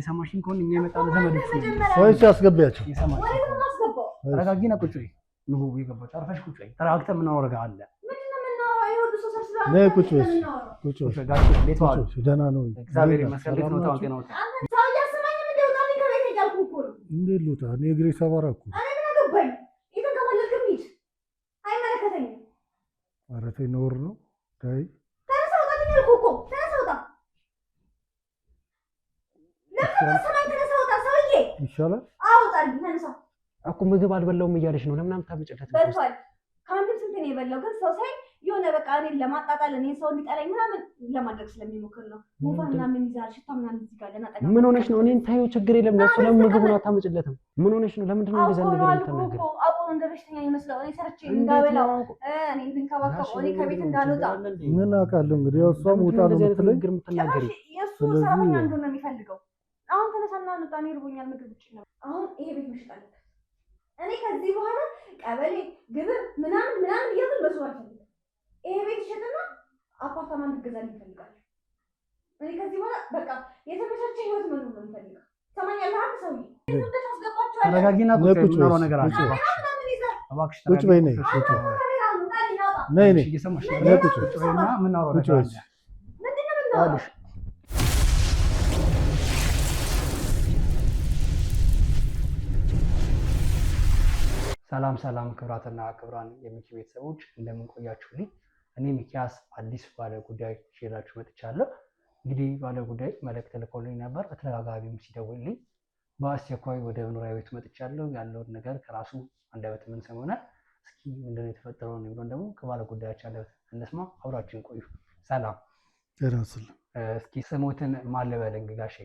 የሰማሽኝ ከሆነ እኛ የመጣው ዘመዶች ሰዎች ያስገቢያቸው ተረጋጊና ቁጭ በይ። ነው ይገባው ጨርፈሽ ቁጭ በይ። ተረጋግተን የምናወራው ነገር አለ። ነይ ቁጭ በይ። ቁጭ በይ። ቤት ዋሉ ደህና ነው እግዚአብሔር ይመስገን። ቤት ነው ታውቂ ነው እንዴት ልውጣ? እኔ እግሬ ሰባራ እኮ ኧረ ተይ ነውር ነው። ተይ ይሻላል እኮ ምግብ አልበላውም እያለች ነው። ለምን አምታመጨለት? በልቷል። ከአንድም ስንት ነው የበላው? ግን ሰው ሳይ የሆነ በቃ እኔን ለማጣጣል እኔን ሰው እንዲጠላኝ ምናምን ለማድረግ ስለሚሞክር ነው። ሙፋ ምናምን ይዛል ሽታ ምናምን እዚህ ጋር ለና ጠጋ። ምን ሆነሽ ነው? እኔን ታዩ ችግር የለም። ለሱ ለምን ምግቡን አታመጭለትም? ምን ሆነሽ ነው? ለምንድን ነው እንደዛ ነገር የምትናገሪው? አቆ እንደ በሽተኛ ይመስለው እኔ ሰርቼ እንዳበላው እኔ እንድንከባከብ እኔ ከቤት እንዳልወጣ ምን አውቃለሁ። እንግዲህ እሷም ውጣ ነው የምትለኝ። የእሱ ሰራተኛ እንደሆነ ነው የሚፈልገው። አሁን ተነሳና እንውጣ፣ እኔ እርቦኛል፣ ምግብ ውጪ ነው። አሁን ይሄ ቤት መሸጥ አለበት። እኔ ከዚህ በኋላ ቀበሌ ግብር ምናምን እያልን መስዋዕት አልፈልግም። ይሄ ቤት ይሸጥና አፓርታማ እንድገዛልኝ እፈልጋለሁ። እኔ ከዚህ በኋላ በቃ የተመቻቸ ህይወት መኖር ነው የምፈልገው። ሰማኛለህ? አንድ ሰውዬ እንዴት አስገባችኋለሁ? ተረጋጊና ቁጭ ነው ነገር አለ። እባክሽ ቁጭ በይ። ነይ ቁጭ ነይ ነይ እየሰማሽ ነይ ነው? ቁጭ ቁጭ በይና የምናወራው ነገር አለ። ምንድነው የምናወራው? ሰላም ሰላም፣ ክብራትና ክብራን የሚኪ ቤተሰቦች እንደምን ቆያችሁልኝ? እኔ ሚኪያስ አዲስ ባለ ጉዳይ ይዤላችሁ መጥቻለሁ። እንግዲህ ባለ ጉዳይ መልእክት ልኮልኝ ነበር፣ በተደጋጋሚም ሲደውልልኝ በአስቸኳይ ወደ መኖሪያ ቤቱ መጥቻለሁ። ያለውን ነገር ከራሱ አንደበት የምንሰማ ይሆናል። እስኪ ምንድነው የተፈጠረው ነው የሚለውን ደግሞ ከባለ ጉዳያችን አንደበት እንስማ። አብራችን ቆዩ። ሰላም ተራስል። እስኪ ስሞትን ማን ልበል? ጋሼ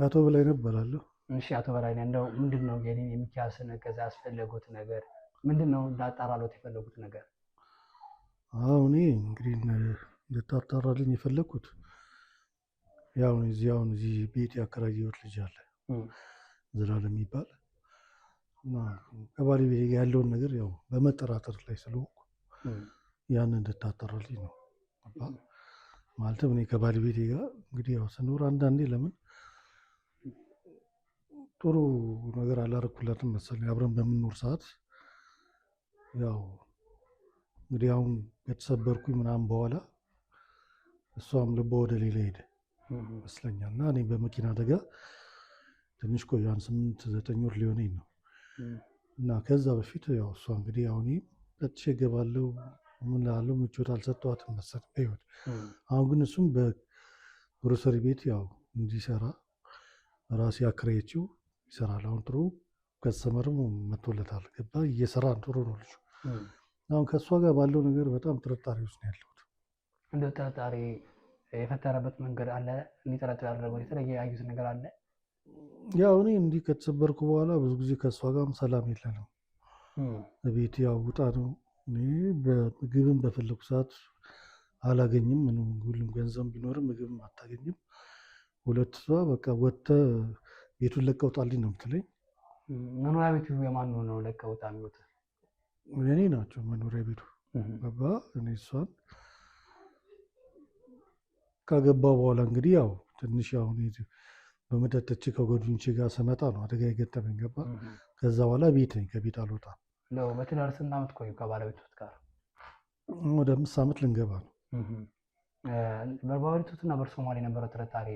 አቶ በላይነህ እባላለሁ። እሺ አቶ በላይነህ፣ እንደው ምንድነው የኔን የሚኪያስን እገዛ ያስፈለጉት ነገር ምንድነው? እንዳጣራሎት የፈለጉት ነገር? እኔ እንግዲህ እንድታጣራልኝ የፈለኩት ያው እዚህ ቤት ያከራየሁት ልጅ አለ ዘላለም የሚባል እና ከባለቤቴ ጋር ያለውን ነገር ያው በመጠራጠር ላይ ስለሆንኩ ያንን እንድታጣራልኝ ነው። ማለትም እኔ ከባለቤቴ ጋር እንግዲህ ያው ስኖር አንዳንዴ ለምን ጥሩ ነገር አላረኩላትም መሰለኝ። አብረን በምንኖር ሰዓት ያው እንግዲህ አሁን የተሰበርኩኝ ምናምን በኋላ እሷም ልቧ ወደ ሌላ ሄደ ይመስለኛል። እና እኔ በመኪና አደጋ ትንሽ ቆያን 8-9 ወር ሊሆነኝ ነው። እና ከዛ በፊት ያው እሷ እንግዲህ አሁን ጠጥቼ እገባለሁ ምን ላለው ምቾት አልሰጠኋትም መሰለኝ በህይወት። አሁን ግን እሱም በግሮሰሪ ቤት ያው እንዲሰራ ራሴ አከራይቼው ይሰራል። አሁን ጥሩ ከስተመርም መጥቶለታል። ገባ እየሰራ ጥሩ ነው ልጁ። አሁን ከእሷ ጋር ባለው ነገር በጣም ጥርጣሬ ውስጥ ነው ያለሁት። እንደ ጥርጣሬ የፈጠረበት መንገድ አለ? እንዲጠረጥር ያደረገው የተለየ ያዩት ነገር አለ? ያው እኔ እንዲህ ከተሰበርኩ በኋላ ብዙ ጊዜ ከእሷ ጋርም ሰላም የለንም። ቤት ያው ውጣ ነው። እኔ ምግብም በፈለኩ ሰዓት አላገኝም። ምንም ሁሉም ገንዘብ ቢኖርም ምግብም አታገኝም። ሁለት እሷ በቃ ወጥተህ ቤቱን ለቀህ ውጣልኝ ነው የምትለኝ። መኖሪያ ቤቱ የማን ነው? ለቀህ ውጣ የሚሉት የኔ ናቸው መኖሪያ ቤቱ። ገባ እኔ እሷን ካገባ በኋላ እንግዲህ ያው ትንሽ ያው በመጠጥቼ ከጓደኞቼ ጋር ስመጣ ነው አደጋ የገጠመኝ። ገባ ከዛ በኋላ ቤት ነኝ፣ ከቤት አልወጣም። በትዳር ስንት ዓመት ቆዩ ከባለቤቶት ጋር? ወደ 5 ዓመት ልንገባ ነው። በባለቤቶትና በእርሶ መሀል የነበረው ጥርጣሬ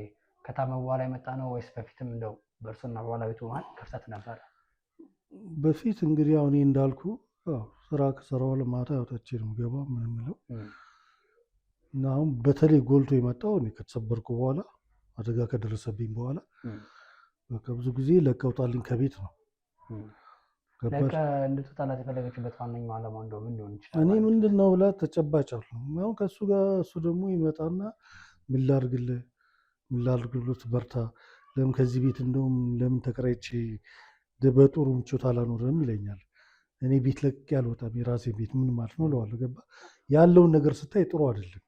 ከታመሙ በኋላ የመጣ ነው ወይስ በፊትም እንደው በእርሶና በባለቤቱ መሀል ክፍተት ነበር? በፊት እንግዲህ አሁን እንዳልኩ ስራ ከሰራው ለማታ ያውጣቼ ነው የምገባው ምን የምለው እና አሁን በተለይ ጎልቶ የመጣው እኔ ከተሰበርኩ በኋላ አደጋ ከደረሰብኝ በኋላ በቃ ብዙ ጊዜ ለቀህ ውጣልኝ ከቤት ነው። እንድትወጣላት የፈለገችበት ዋነኛው ዓላማ እንደው ምን ሊሆን ይችላል? እኔ ምንድን ነው ብላ ተጨባጭ አሉ። አሁን ከእሱ ጋር እሱ ደግሞ ይመጣና ምን ላድርግልህ በርታ፣ ለምን ከዚህ ቤት እንደውም ለምን ተከራይቼ በጥሩ ምቾት አላኖርም ይለኛል። እኔ ቤት ለቅቄ አልወጣም፣ የራሴ ቤት ምን ማለት ነው እለዋለሁ። ገባ ያለውን ነገር ስታይ ጥሩ አይደለም።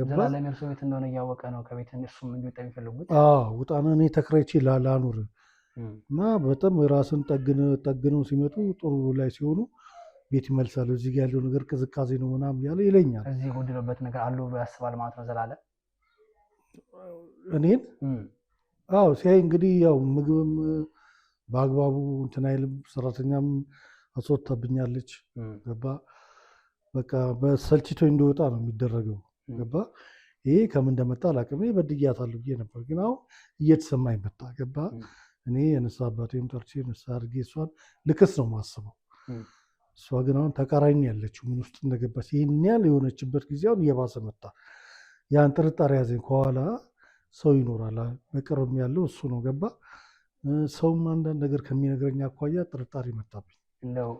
ዘላለም የእርሶ ቤት እንደሆነ እያወቀ ነው ከቤት እሱም እንዲወጣ የሚፈልጉት? ውጣና እኔ ተከራይቼ ላኑር እና በጣም ራስን ጠግነው ሲመጡ ጥሩ ላይ ሲሆኑ ቤት ይመልሳሉ። እዚህ ጋር ያለው ነገር ቅዝቃዜ ነው ምናምን ያለ ይለኛል። እዚህ ጎድሎበት ነገር አሉ ብሎ ያስባል ማለት ነው ዘላለም? እኔን አዎ ሲያይ እንግዲህ ያው ምግብም በአግባቡ እንትን አይልም። ሰራተኛም አስወጥታብኛለች። ገባ በቃ በሰልችቶ እንዲወጣ ነው የሚደረገው። ገባ ይሄ ከምን እንደመጣ አላውቅም። እኔ በድያታለሁ ብዬ ነበር፣ ግን አሁን እየተሰማኝ መጣ። ገባ እኔ የንስሐ አባቴም ጠርቼ ንስሐ አድርጌ እሷን ልክስ ነው የማስበው። እሷ ግን አሁን ተቃራኒ ያለችው ምን ውስጥ እንደገባች ይህን ያህል የሆነችበት ጊዜ አሁን እየባሰ መጣ። ያን ጥርጣሬ ያዘኝ። ከኋላ ሰው ይኖራል፣ በቅርብም ያለው እሱ ነው። ገባ ሰውም አንዳንድ ነገር ከሚነግረኝ አኳያ ጥርጣሬ መጣብኝ። እንደው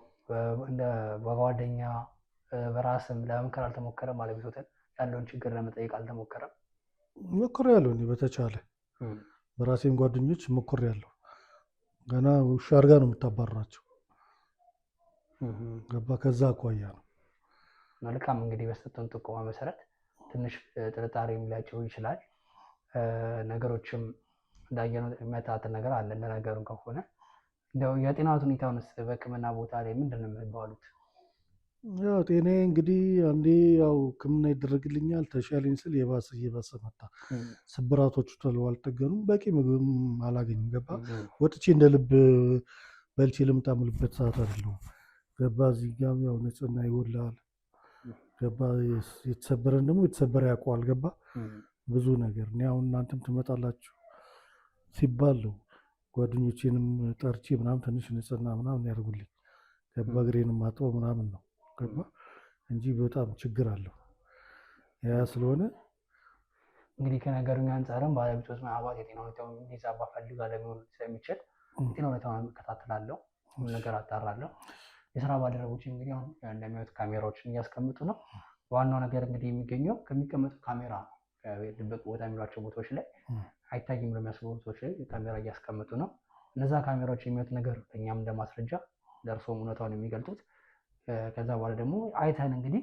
እንደ በጓደኛ በራስም ለመምከር አልተሞከረም? ባለቤቶትን ያለውን ችግር ለመጠየቅ አልተሞከረም? ሞክሬያለሁ እኔ በተቻለ በራሴን ጓደኞች ሞክሬያለሁ። ገና ውሻ አድርጋ ነው የምታባራቸው። ገባ ከዛ አኳያ ነው። መልካም እንግዲህ በሰጠን ጥቆማ መሰረት ትንሽ ጥርጣሬ ሊያጭሩ ይችላል። ነገሮችም እንዳየነው የሚያጠራጥር ነገር አለ። እንደነገሩን ከሆነ እንደው የጤና ሁኔታውንስ በሕክምና ቦታ ላይ ምንድን ነው የሚባሉት? ያው ጤናዬ እንግዲህ አንዴ ያው ሕክምና ይደረግልኛል ተሻለኝ ስል እየባሰ መጣ። ስብራቶቹ ቶሎ አልጠገኑም። በቂ ምግብም አላገኝም። ገባ ወጥቼ እንደ ልብ በልቼ ልምጣ የምልበት ሰዓት አይደለሁም። ገባ እዚህ ጋም ያው ንጽህና ይጎላል። ገባ የተሰበረን ደግሞ የተሰበረ ያውቀዋል። ገባ ብዙ ነገር እኔ አሁን እናንተም ትመጣላችሁ ሲባለው ጓደኞቼንም ጠርቼ ምናምን ትንሽ ንጽህና ምናምን ያደርጉልኝ። ገባ እግሬንም አጥበው ምናምን ነው። ገባ እንጂ በጣም ችግር አለው። ያ ስለሆነ እንግዲህ ከነገሩኝ አንጻርም ባለቤቶች ምናልባት የጤና ሁኔታውን እንዲዛባ ፈልጋ ለሚሆን ስለሚችል የጤና ሁኔታውን እከታተላለሁ፣ ነገር አጣራለሁ። የስራ ባልደረቦች እንግዲህ አሁን እንደሚያዩት ካሜራዎችን እያስቀምጡ ነው። ዋናው ነገር እንግዲህ የሚገኘው ከሚቀመጡ ካሜራ ነው። ድብቅ ቦታ የሚሏቸው ቦታዎች ላይ አይታይም ለሚያስቡ ቦታዎች ላይ ካሜራ እያስቀምጡ ነው። እነዛ ካሜራዎች የሚያዩት ነገር እኛም እንደማስረጃ ደርሶም እውነታውን የሚገልጡት። ከዛ በኋላ ደግሞ አይተን እንግዲህ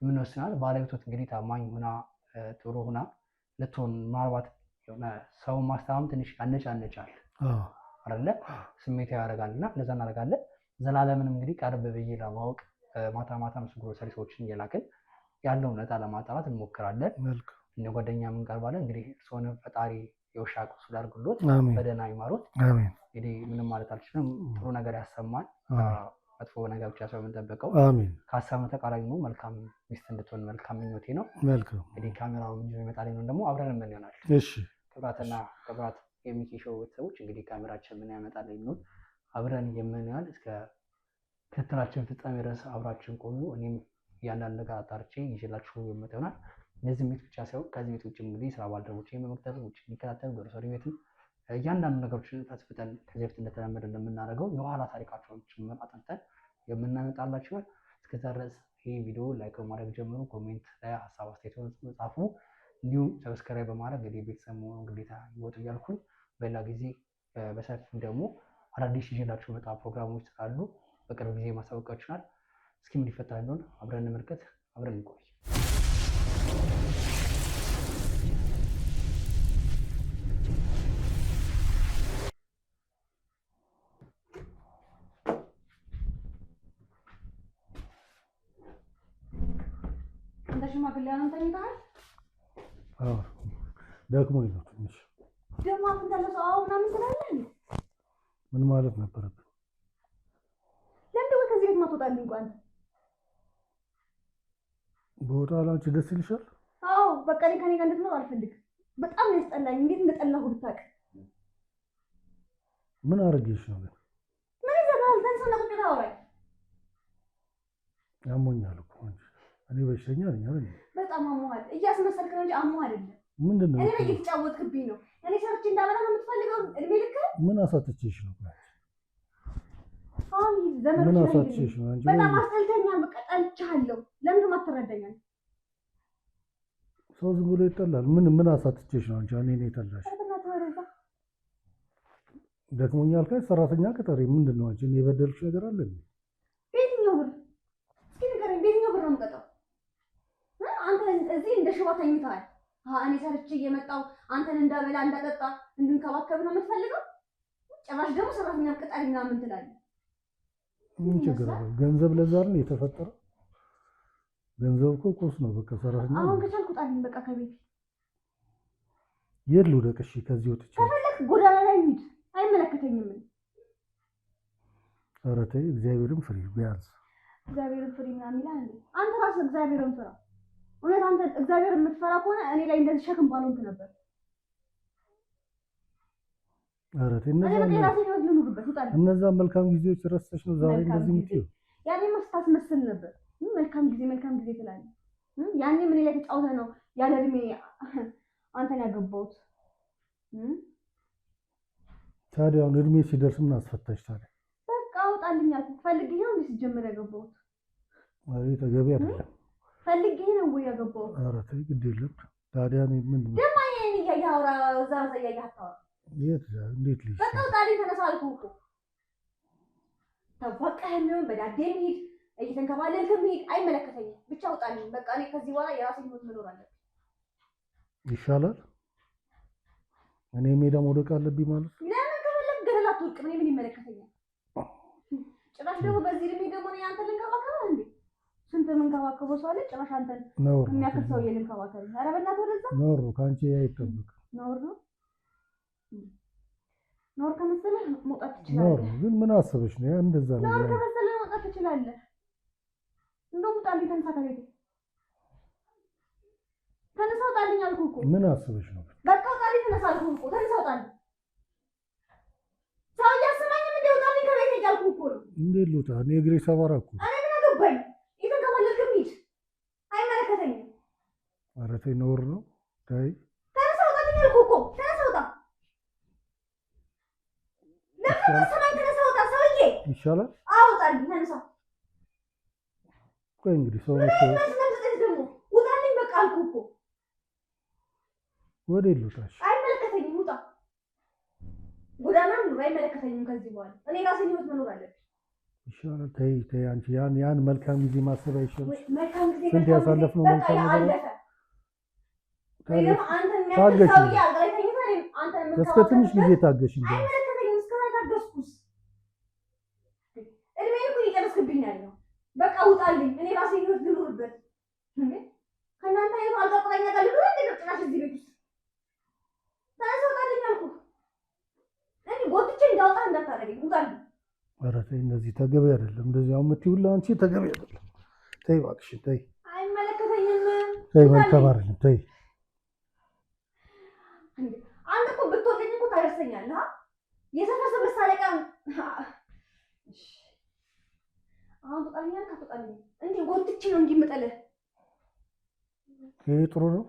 የምንወስናል። ባለቤቶት እንግዲህ ታማኝ ሁና ጥሩ ሁና ልትሆን ምናልባት የሆነ ሰው ማስታመም ትንሽ ያነጫነጫል አይደለ? ስሜት ያደርጋል እና እንደዛ እናደርጋለን። ዘላለምንም እንግዲህ ቀርብ ብዬ ለማወቅ ማታ ማታ ምስል ግሮሰሪ ሰዎችን እየላክን ያለው እውነታ ለማጣራት እንሞክራለን። እነ ጓደኛ እንቀርባለን። እንግዲህ እርስዎንም ፈጣሪ የውሻ ቁስል አድርጎልዎት በደህና ይማሩት። እንግዲህ ምንም ማለት አልችልም። ጥሩ ነገር ያሰማን። መጥፎ ነገር ብቻ ሰው የምንጠብቀው ከሀሳብነው ተቃራኒ ነው። መልካም ሚስት እንድትሆን መልካም ምኞቴ ነው። እንግዲህ ካሜራውን ይዞ ይመጣልኝ ነው ደግሞ አብረን ምን ይሆናል። ክብራትና ክብራት የሚኪ ሾው ቤተሰቦች እንግዲህ ካሜራችን ምን ያመጣል የሚሆን አብረን የምንሆናል። እስከ ክትትላችን ፍጻሜ ድረስ አብራችን ቆዩ። እኔም እያንዳንድ ነገር አጣርቼ ይዤላችሁ የምመጣ ይሆናል። እነዚህ ቤት ብቻ ሳይሆን ከዚህ ቤት ውጭ እንግዲህ ስራ ባልደረቦችን በመቅጠር ውጭ የሚከታተሉ ግሮሰሪ ቤትም እያንዳንዱ ነገሮችን ፈትፍተን ከዚህ በፊት እንደተለመደ እንደምናደርገው የኋላ ታሪካቸውን ጭምር አጥንተን የምናመጣላችሁ ይሆናል። እስከዛ ድረስ ይህ ቪዲዮ ላይክ በማድረግ ጀምሩ። ኮሜንት ላይ ሀሳብ አስተያየቶችን ጻፉ። እንዲሁም ሰብስክራይብ በማድረግ እንግዲህ ቤተሰብ መሆኑን ግዴታ ይወጡ እያልኩኝ በሌላ ጊዜ በሰፊው ደግሞ አዳዲስ ይዤላችሁ መጣ ፕሮግራሞች ስላሉ በቅርብ ጊዜ ማሳወቃችሁ ይሆናል። እስኪ ምን ይፈጠር እንደሆነ አብረን እንመልከት፣ አብረን እንቆይ። አንተ ሽማግሌ አሁን ተኝተሃል? አዎ ደክሞኝ ነው ትንሽ። ደግሞ አሁን ተነሳው አሁን ምናምን ትላለህ። ምን ማለት ነበረብኝ? ለምን ከዚህ ቤት ማትወጣልኝ? እንኳን በወጣ ላንቺ ደስ ይልሻል? አዎ በቃ እኔ ከኔ ጋር እንድትኖር አልፈልግም። በጣም ነው ያስጠላኝ። እንዴት እንደጠላሁ ብታውቅ። ምን አረጋሽ ነው ግን? ምን ይዘጋል? ተንሰና ቁጭ ብለህ አውራኝ። ያሞኛል እኮ እንጂ እኔ በሽተኛ ነኝ አይደል? በጣም አሞሃል። እያስመሰልክ ነው እንጂ አሞህ አይደለም። ምንድነው? እኔ ላይ እየተጫወትክብኝ ነው። እኔ ሰርቼ እንዳበላ ነው የምትፈልገው? እድሜ ልክ ምን አሳትቼሽ ነው? አሁን ዘመን ምን አሳትቼሽ ነው አንቺ? በጣም አስጠልተኛል። በቃ ጠልቻለሁ። ለምን አትረዳኛል? ሰው ዝም ብሎ ይጠላል። ምን አሳትቼሽ ነው አንቺ? እኔ ነኝ የጠላሽ። ደክሞኛል ካይ ሰራተኛ ቅጠሪ። ምንድነው አንቺ? እኔ የበደልኩሽ ነገር አለ እንዴ? ቤትኛው ብር እስኪ ንገረኝ። ቤትኛው ብር ነው የምቀጣው? አንተ እዚህ እንደ ሽባ ተኝተሃል። እኔ ሰርቼ እየመጣሁ አንተን እንዳበላ እንዳጠጣ እንድንከባከብ ነው የምትፈልገው? ጭራሽ ደግሞ ሰራተኛ ቅጠሪ ምናምን ትላለህ። ምን ችግር አለ? ገንዘብ ለዛ ነው የተፈጠረው። ገንዘብ እኮ ቁስ ነው። በቃ ሰራተኛ አሁን ከቻልኩ ጣልኝ በቃ ከቤት የሉ ደቅሽ ከዚህ ወጥቼ ከፈለክ ጎዳና ላይ ሂድ፣ አይመለከተኝም። ኧረ ተይ እግዚአብሔርን ፍሪ ቢያንስ እግዚአብሔርን ፍሪ ምናምን ይላል እንዴ? አንተ ራስህ እግዚአብሔርን ፍራ። እውነት አንተ እግዚአብሔርን የምትፈራ ከሆነ እኔ ላይ እንደዚህ ሸክም ባልሆንክ ነበር። ኧረ ተይ እነዛ መልካም ጊዜዎች ረስተሽ ነው ዛሬ እንደዚህ የምትይው? ያኔማ ስታስመስል ነበር። መልካም ጊዜ ትላለህ። ያኔ ምን ላይ ተጫውተህ ነው ያለ እድሜ አንተን ያገባሁት? ታዲያ አሁን እድሜ ሲደርስ ምን አስፈታሽ ታዲያ? በቃ አውጣልኝ አልኩህ። ፈልጌ ነው እንዴ ሲጀምር ያገባሁት? አይ ተገቢ አይደለም። ፈልጌ ነው ወይ ያገባሁት? ኧረ ተይ ግድ የለም። ታዲያ እኔ ምን ደግሞ እኔን እያየህ አውራ፣ እዛ እያየህ አታውራ። እንዴት ልጅ በቃ አውጣልኝ ተነሳ አልኩህ እኮ። ተወቀህም ይሁን በዳዴም ሂድ፣ እየተንከባለልክም ሂድ፣ አይመለከተኝም። ብቻ አውጣልኝ በቃ። እኔ ከዚህ በኋላ የራሴን ህይወት መኖር አለብኝ። ይሻላል። እኔ ሜዳ መውደቅ አለብኝ ማለት ለምን? ከፈለግ ገደል አትወድቅም። እኔ ምን ይመለከተኛል? ጭራሽ ደግሞ በዚህ እድሜ ደግሞ እኔ አንተን ልንከባከብህ እንዴ? ስንት የምንከባከበው ሰው አለ። ጭራሽ አንተን የሚያክል ሰውዬ ልንከባከብህ? ኧረ በእናትህ ወደዛ። ኖር ነው ከአንቺ አይጠበቅም። ኖር ነው ኖር ከመሰለህ መውጣት ትችላለህ። ኖር ግን ምን አስበሽ ነው? ያ እንደዛ ነው። ኖር ከመሰለህ መውጣት ትችላለህ። እንደውም ውጣልኝ፣ ተነሳ ከቤቴ ተነሳ፣ ውጣልኝ አልኩህ እኮ። ምን አስበሽ ነው? በቃ ውጣልኝ፣ ተነሳ አልኩህ እኮ። ተነሳ ውጣልኝ። ሰው እያሰማኝም እንደ ውጣልኝ ከቤቴ እያልኩህ እኮ ነው። እንዴት ልውጣ? እኔ እግሬ ሰባራ እኮ። እኔ ምን አገባኝ? የተንከባለልክም ሂድ፣ አይመለከተኝም። ኧረ ተይ ኖር ነው። ተይ ተነሳ ውጣልኝ አልኩህ እኮ። ተነሳ ውጣ። ለምን ሰማኝ? ተነሳ ውጣ ሰውዬ። ይሻላል። አዎ ውጣልኝ፣ ተነሳ። ቆይ እንግዲህ ሰው ነው ደግሞ ውጣልኝ በቃ አልኩህ እኮ። ወዴት ልውጣሽ? አይመለከተኝም። ውጣ። ጎዳና ኑር፣ አይመለከተኝም። ከዚህ በኋላ እኔ ራሴን ህይወት መኖር አለብኝ። ይሻላል። ተይ ተይ አንቺ ያን መልካም ጊዜ ማሰብ አይሻልም? መልካም ጊዜ ስንት ያሳለፍነው መልካም ነገር እስከ ትንሽ ጊዜ ታገሽ እንጂ አይመለከተኝም። እስከዛ ታገስኩስ እድሜን እኮ እየጨረስክብኝ ያለው። በቃ ውጣልኝ፣ እኔ ራሴን ህይወት ልኑርበት። እንዴ ከእናንተ አይኑ አልቀጥረኛ ጋር ልኑር እንዴ ነው ጭራሽ እዚህ ቤት ውስጥ? ተነሳ ውጣልኝ አልኩህ። እኔ ጎትቼ እንዳወጣ እንዳታደርገኝ፣ ውጣልኝ። ኧረ ተይ እንደዚህ ተገቢ አይደለም። እንደዚህ አሁን የምትይውላ አንቺ ተገቢ አይደለም። ተይ እባክሽን ተይ። አይመለከተኝም። ተይ መልካም አይደለም። ተይ አንተ እኮ ብትወደኝ እኮ ታደርሰኛለህ። የሰፈር ሰው መሳለቂያ። አሁን ትወጣልኛለህ? ካትወጣልኝ እንዴ ጎትቼ ነው እንዲህ የምጥልህ። ይሄ ጥሩ ነው።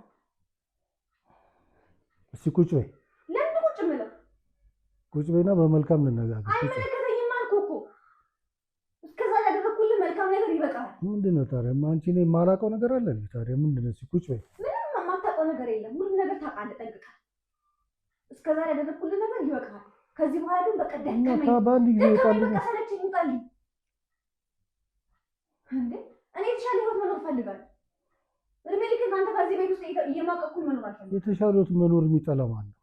እስኪ ቁጭ በይ። ለምን ቁጭ የምለው? ቁጭ በይና በመልካም እንነጋገር። አይመለከተኝም አልኩህ እኮ። እስከዛ ያደረኩልህ መልካም ነገር ይበቃል። ምንድን ነው ታዲያ? አንቺ እኔ የማላውቀው ነገር አለ እንዴ ታዲያ? ምንድን ነው? እስኪ ቁጭ በይ። ምንም የማታውቀው ነገር የለም። ሁሉም ነገር ታውቃለህ ጠንቅቀህ። እስከዛ ያደረኩልህ ነገር ይበቃል። ከዚህ በኋላ ግን በቃ ደከመኝ። በአንድ ጊዜ ይወጣልኝ። በቃ ሰለቸኝ፣ ውጣልኝ። እንዴ እኔ የተሻለ ህይወት መኖር እፈልጋለሁ። እድሜ ልክ አንተ ከዚህ ቤት ውስጥ እየማቀቅኩኝ መኖር አልፈልግም። የተሻለ ህይወት መኖር የሚጠላ ማን ነው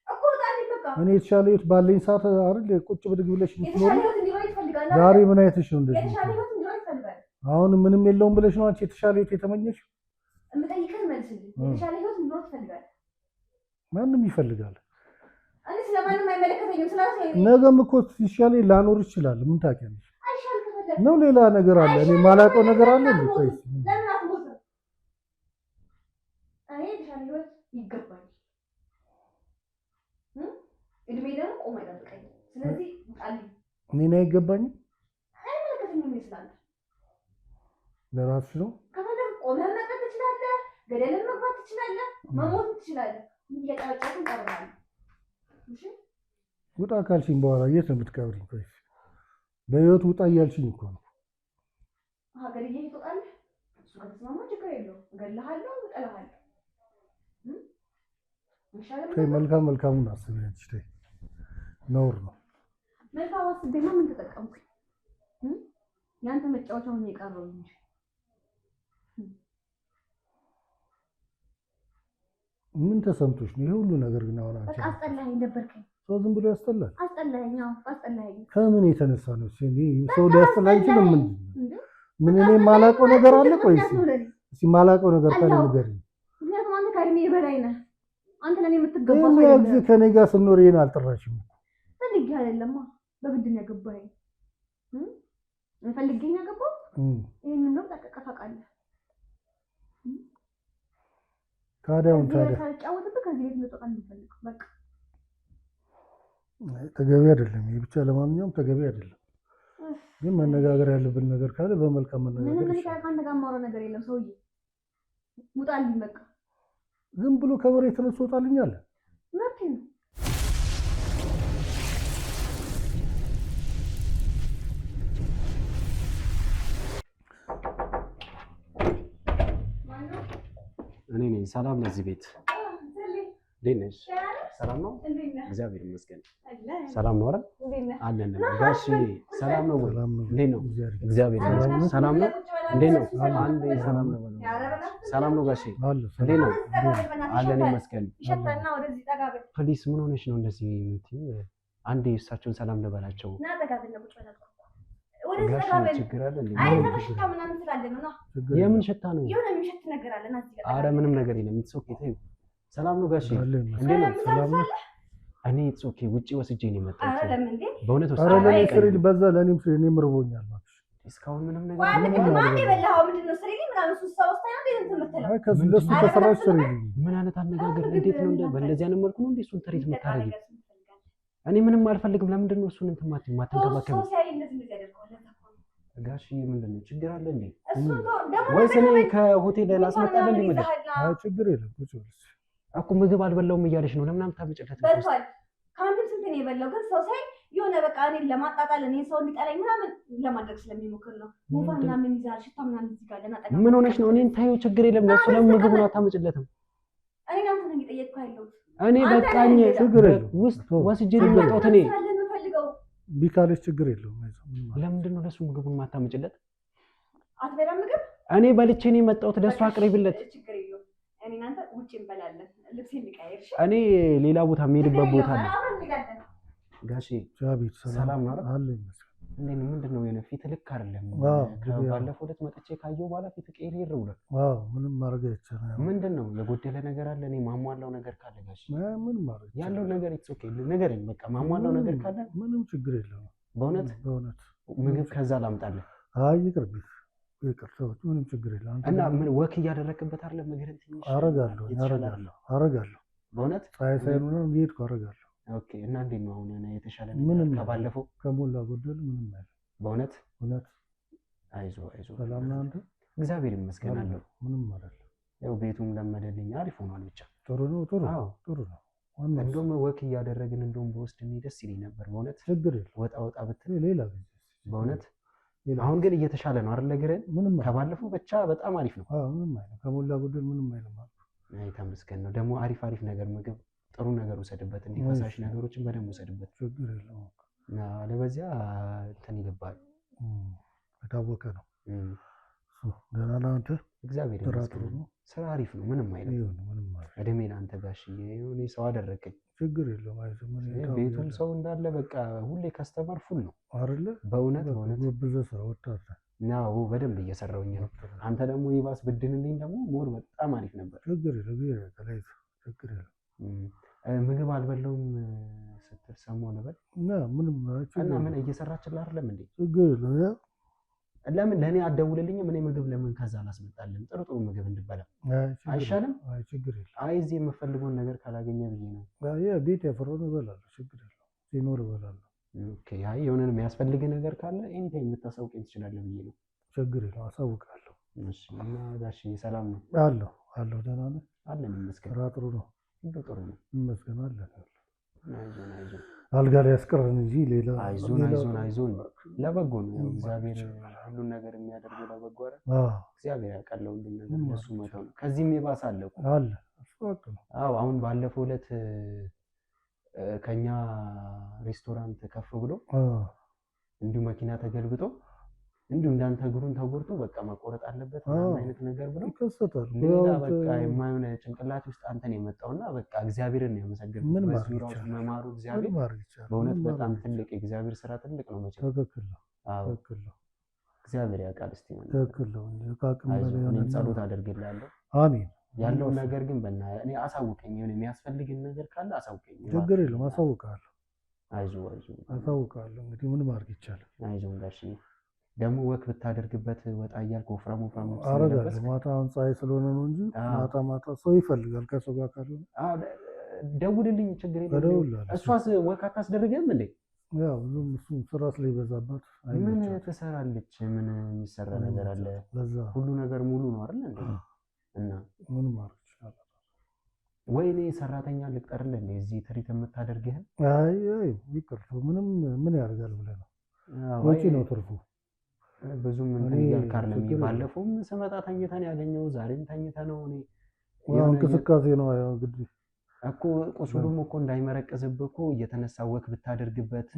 እኮ? ውጣልኝ በቃ። እኔ የተሻለ ህይወት ባለኝ ሰዓት አይደል ቁጭ ብድግ ብለሽ የተሻለ ህይወት እንዲኖር ይፈልጋል። ዛሬ ምን አይተሽ ነው እንደዚህ? የተሻለ ህይወት እንዲኖር ይፈልጋል። አሁን ምንም የለውም ብለሽ ነው አንቺ የተሻለ ህይወት የተመኘሽ? የምጠይቅህን መልስልኝ። የተሻለ ህይወት እንዲኖር ትፈልጋለህ? ማንም ይፈልጋል። እኔ ስለማንም አይመለከተኝም። ስለዚህ ነገም እኮ ሲሻለኝ ላኖር ይችላል። ምን ታውቂያለሽ? አይሻል ከፈለክ ነው ሌላ ነገር አለ። እኔ ማላውቀው ነገር አለ እንዴ? ቆይ ለምን አትሞትም? እኔ የተሻለ ህይወት ይገባኛል። እድሜ ደግሞ ቆሞ አይጠብቀኝም። ስለዚህ ውጣልኝ። እኔን አይገባኝም። አይመለከተኝም ይስላል። ለራስሽ ነው። ከፈለክ ቆመህ መቅረት ትችላለህ። ገደልን መግባት ትችላለህ። መሞት ትችላለህ። እየጨረጨርን ቀርባለሁ። እሺ ውጣ ካልሽኝ በኋላ የት ነው የምትቀብሪኝ? ቆይ በህይወት ውጣ እያልሽኝ እኮ ነው። ሀገር ትወጣለህ። እሱ ከተስማማ ችግር የለውም። እገልሃለሁ፣ እጠላሃለሁ። ተይ መልካሙን አስቢ አንቺ። ተይ ነውር ነው። መልካም አስቤማ ምን ተጠቀምኩኝ? ያንተ መጫወቻ ሆኜ የቀረው እንጂ ምን ተሰምቶሽ ነው ይሄ ሁሉ ነገር? ግን አሁን አንቺ በቃ አስጠላኸኝ፣ ደበርከኝ። ሰው ዝም ብሎ ያስጠላል? አስጠላኸኝ። አዎ አስጠላኸኝ። ከምን የተነሳ ነው? እኔ ሰው ሊያስጠላ አይችልም። ምን እኔ የማላውቀው ነገር አለ? ቆይ እስኪ የማላውቀው ነገር ካለ ንገሪኝ። ምክንያቱም አንተ ከእድሜ በላይ ነህ። አንተ ለኔ የምትገባ የሚገባ ሰው ያ ጊዜ ከኔ ጋር ስኖር ይሄን አልጠራሽም። ፈልጌ አይደለማ በግድ ነው ያገባኸኝ። ፈልጌ ነው ያገባው። ይሄንን ነው ታውቃለህ። ታዲያውን ሳልጫወትብህ ከዚህ ቤት ልትወጣ እንፈልግ በቃ ተገቢ አይደለም። ይሄ ብቻ ለማንኛውም ተገቢ አይደለም። ግን መነጋገር ያለብን ነገር ካለ በመልካም መነጋገር ምንም ይችላል። ከአንተ ጋር የማወራው ነገር የለም። ሰውዬ ውጣልኝ በቃ። ዝም ብሎ ከመሬት ተነስቶ ወጣልኛል። መብት ነው። እኔ ነኝ። ሰላም ለዚህ ቤት እንዴት ነሽ? ሰላም ነው? እግዚአብሔር ይመስገን። ሰላም ነው አይደል? አለን። ጋሽ ሰላም ነው ወይ? እንዴት ነው? እግዚአብሔር ይመስገን። ሰላም ነው? እንዴት ነው? አንዴ ሰላም ነው። ሰላም ነው ጋሽ? እንዴት ነው? አለን ይመስገን። ፕሊስ ምን ሆነሽ ነው እንደዚህ የምትይው? አንዴ እሳቸውን ሰላም ልበላቸው። ጋሽ ችግር አለ እንዴ? የምን ሽታ ነው? አረ ምንም ነገር የለም። ኢትስ ኦኬ ተይው። ሰላም ነው ጋሽ? እንዴት ነው? ሰላም ነው። እኔ ኢትስ ኦኬ ውጪ ወስጄ ነው የመጣሁት። በእውነት ወስጄ አረ ለኔ ስሪ በዛ ለኔም ስሪ እኔም ርቦኛል ማለት እስካሁን ምንም ነገር ምን አይነት አነጋገር እንዴት ነው? በእንደዚህ አይነት መልኩ ነው እንዴ እሱን ትሪት የምታደርጊው? እኔ ምንም አልፈልግም። ለምንድን ነው እሱን እንትን ማትንከባከቢው? ጋሽ ምንድን ነው ችግር አለ እንዴ? ወይስ እኔ ከሆቴል ላስመጣልህ እንዴ ምግብ? አይ ችግር የለም ቁጭ ብለሽ እኮ ምግብ አልበላውም እያለሽ ነው። ለምን አምታመጭለት? በልቷል። ከአንድም ስንት ነው የበላው? ግን ሰው ሳይ የሆነ በቃ እኔን ለማጣጣል እኔ ሰው እንዲጠላኝ ምናምን ለማድረግ ስለሚሞክር ነው። ጉንፋን ምናምን ይዛል፣ ሽታ ምናምን እዚህ ጋር ለናጠቃ ምን ሆነሽ ነው? እኔን ታዩ ችግር የለም። ለሱ ለምን ምግቡን አታመጭለትም? እኔ አንተ ነው እየጠየቅኩህ ያለሁት። እኔ በቃኝ ውስጥ ወስጄ ነው የመጣሁት። እኔ ቢካለሽ ችግር የለውም። ለምንድን ነው ለሱ ምግቡን ማታመጭለት? አትበላም ምግብ? እኔ በልቼ ነው የመጣሁት። ለሱ አቅርቢለት። ችግር የለውም። እኔ እናንተ ውጪ እንበላለን። ልብስ እንቀያየር። እኔ ሌላ ቦታ የምሄድበት ቦታ አለ። ጋሼ ጃቢት ሰላም ነው አለ እንዴ? ምንድን ነው የሆነ ፊት ልክ አይደለም። ባለፈው ዕለት መጥቼ ካየሁ በኋላ ፊት ቀይሬር ብሏል። ምንም ማድረግ አይቻልም። ምንድን ነው የጎደለ ነገር አለ? እኔ ማሟላው ነገር ካለ ጋሼ ምንም ማድረግ ያለው ነገር ኢትስ ኦኬ ንገረኝ። በቃ ማሟላው ነገር ካለ ምንም ችግር የለውም። በእውነት ምግብ ከዛ ላምጣልህ። አይ ይቅርብኝ፣ ይቅርታው ምንም ችግር የለውም። እና ምን ወክ እያደረክበት አይደለ? ምግብ ትንሽ አረጋለሁ። በእውነት ፀሐይ ሳይሆን ነው እየሄድኩ አረጋለሁ። ኦኬ። እና እንዴት ነው አሁን የተሻለ ምንም ከባለፈው? ከሞላ ጎደል ምንም አይደለም። በእውነት እውነት። አይዞህ አይዞህ። ሰላም ነው አንተ? እግዚአብሔር ይመስገን አለሁ። ምንም አይደለም። ያው ቤቱም ለመደልኝ አሪፍ ሆኗል። ብቻ ጥሩ ነው። ጥሩ ነው። እንደውም ወክ እያደረግን እንደውም በወስድ እኔ ደስ ይለኝ ነበር በእውነት። ችግር የለም። ወጣ ብትል ሌላ ጊዜ በእውነት። አሁን ግን እየተሻለ ነው አይደል? ነገርን ምንም ከባለፈው ብቻ በጣም አሪፍ ነው። ምንም አይልም። ከሞላ ጎደል ምንም አይልም። አይ ተመስገን ነው። ደግሞ አሪፍ ነገር ምግብ ጥሩ ነገር ውሰድበት። እንዲህ ፈሳሽ ነገሮችን በደንብ ውሰድበት። ችግር የለውም። አለበዚያ እንትን ይልባል። የታወቀ ነው። ደህና ነህ አንተ? እግዚአብሔር ይመስገን ስራ አሪፍ ነው። ምንም አይልም። እድሜ ለአንተ ጋሽዬ። የሆነ ሰው አደረገኝ። ችግር የለውም። ቤቱም ሰው እንዳለ በቃ ሁሌ ከስተመር ፉል ነው አይደለ? በእውነት ብዙ ስራ ወጣት ነው። በደንብ እየሰራሁኝ ነው። አንተ ደግሞ ይባስ ብድንልኝ ደግሞ ሞር በጣም አሪፍ ነበር። ችግር የለም። ምግብ አልበላውም ስትል ሰማሁ ነበር እና ምን እየሰራችልህ አይደለም እንዴ? ችግር የለም። ለምን ለእኔ አትደውልልኝም? እኔ ምግብ ለምን ከዛ አላስመጣልህም? ጥሩ ምግብ እንድበላ አይሻልም? ችግር የለም። አይ እዚህ የምፈልገውን ነገር ካላገኘ ብዬ ነው። ቤት ያፈራውን እበላለሁ። ችግር የለም። ሲኖር እበላለሁ። አይ የሆነ የሚያስፈልግ ነገር ካለ ኤኒታይም ልታሳውቀኝ ትችላለህ ብዬ ነው። ችግር የለም። አሳውቃለሁ። እና ጋሽዬ ሰላም ነው? አለሁ። ደህና ነህ? አለን ይመስገን። ስራ ጥሩ ነው? ጥሩ ነው ይመስገን። አለን። አይዞን አልጋ ላይ ያስቀረን እንጂ ሌላ አይዞን ለበጎ ነው። እግዚአብሔር ሁሉን ነገር የሚያደርገው ለበጎ አይደል? እግዚአብሔር ያውቃል ሁሉን ነገር። ለሱ መተው ነው። ከዚህም የባሰ አለ እኮ አለ። አሁን ባለፈው ዕለት ከኛ ሬስቶራንት ከፍ ብሎ እንዲሁ መኪና ተገልብጦ እንዲሁ እንዳንተ እግሩን ተጎድቶ በቃ መቆረጥ አለበት ምናምን አይነት ነገር ብሎ ይከሰታል። ሌላ በቃ የማይሆን ጭንቅላት ውስጥ አንተን የመጣውና በቃ እግዚአብሔርን ነው ያመሰግነው። በዚህ ራሱ መማሩ እግዚአብሔር በእውነት በጣም ትልቅ የእግዚአብሔር ስራ ትልቅ ነው። መቼም ትክክል ነው። እግዚአብሔር ያውቃል። እስቲ ትክክል ነው። እኔም ጸሎት አደርግልሃለሁ። አሜን። ያለውን ነገር ግን እኔ አሳውቀኝ። የሆነ የሚያስፈልግን ነገር ካለ አሳውቀኝ። ችግር የለም አሳውቃለሁ። አይዞህ አሳውቃለሁ። እንግዲህ ምን ማድረግ ይቻላል? አይዞህ ጋሽዬ። ደግሞ ወክ ብታደርግበት ወጣ እያልክ ወፍራም አረጋለሁ። ማታ አሁን ፀሐይ ስለሆነ ነው እንጂ ማታ ሰው ይፈልጋል ከሰው ጋር ካልሆነ ደውልልኝ፣ ችግር የለም። እሷስ ወክ አታስደርግም እንዴ? ያው ብዙም እሱም ስራ ስለሚበዛባት ምን ትሰራለች? ምን የሚሰራ ነገር አለ? ሁሉ ነገር ሙሉ ነው አይደል እንዴ? እና ምን ማድረግ ይችላል? ወይኔ ሰራተኛ ልቅጠርልህ እንዴ እዚህ ትሪት የምታደርግህን? አይ ይቅር፣ ምን ያደርጋል ብለህ ነው? ወጪ ነው ትርፉ። ብዙም እንትን እያልክ አይደለም። ባለፈውም ስመጣ ተኝተን ያገኘው ዛሬም ተኝተህ ነው። እኔ ያው እንቅስቃሴ ነው ያው እንግዲህ እኮ ቁስሉም እኮ እንዳይመረቀዝብህ እኮ እየተነሳ ወክ ብታደርግበት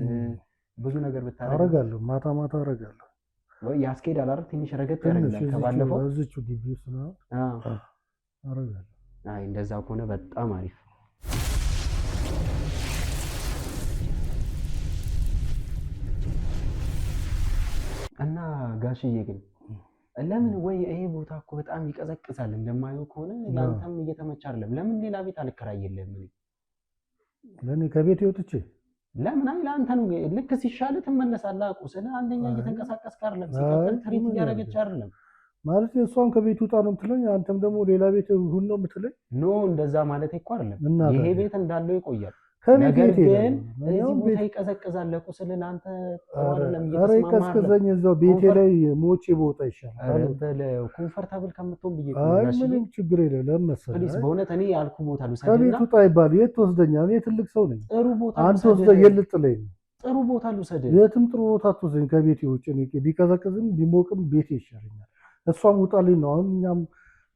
ብዙ ነገር ብታደርግ አረጋለሁ። ማታ አረጋለሁ። ወይ ያስኬዳል አይደል? ትንሽ ረገጥ ያደርጋል ከባለፈው እዚቹ ግቢ ውስጥ ነው አረጋለሁ። አይ እንደዛ ከሆነ በጣም አሪፍ። እና ጋሽዬ ግን ለምን ወይ ይሄ ቦታ እኮ በጣም ይቀዘቅዛል እንደማየው ከሆነ ለአንተም እየተመቸ አይደለም። ለምን ሌላ ቤት አልከራየልህም? ለኔ ከቤት ወጥቼ ለምን አይ ለአንተ ነው። ልክ ሲሻል ትመለሳለህ። ቁስል አንደኛ እየተንቀሳቀስክ አይደለም፣ ሲቀጥል ትሪት እያደረገች አይደለም ማለት እሷን ከቤት ውጣ ነው የምትለኝ፣ አንተም ደግሞ ሌላ ቤት ሁን ነው የምትለኝ። ኖ እንደዛ ማለት እኮ አይደለም። ይሄ ቤት እንዳለው ይቆያል። ነገር ግን እዚህ ቦታ ይቀዘቅዛል። ቁስል አንተ አይደለም ኧረ ይቀዝቅዘኝ እዛው ቤቴ ላይ ሞቼ ቦታ ይሻላል። ኧረ በለ ኮምፎርታብል ከምትሆን ብዬ አይ ምንም ችግር የለም። ለምሳሌ ፕሊስ በእውነት እኔ ያልኩ ቦታ ልውሰድና ከቤት ውጣ ይባል የት ትወስደኛል? እኔ ትልቅ ሰው ነኝ። ጥሩ ቦታ አንተ ወስደህ የልጥለኝ ነው። ጥሩ ቦታ ልውሰድ። የትም ጥሩ ቦታ ትወስደኝ ከቤቴ ውጭ። እኔ ቢቀዘቅዝም ቢሞቅም ቤቴ ይሻለኛል። እሷም ውጣልኝ ነው። አሁን እኛም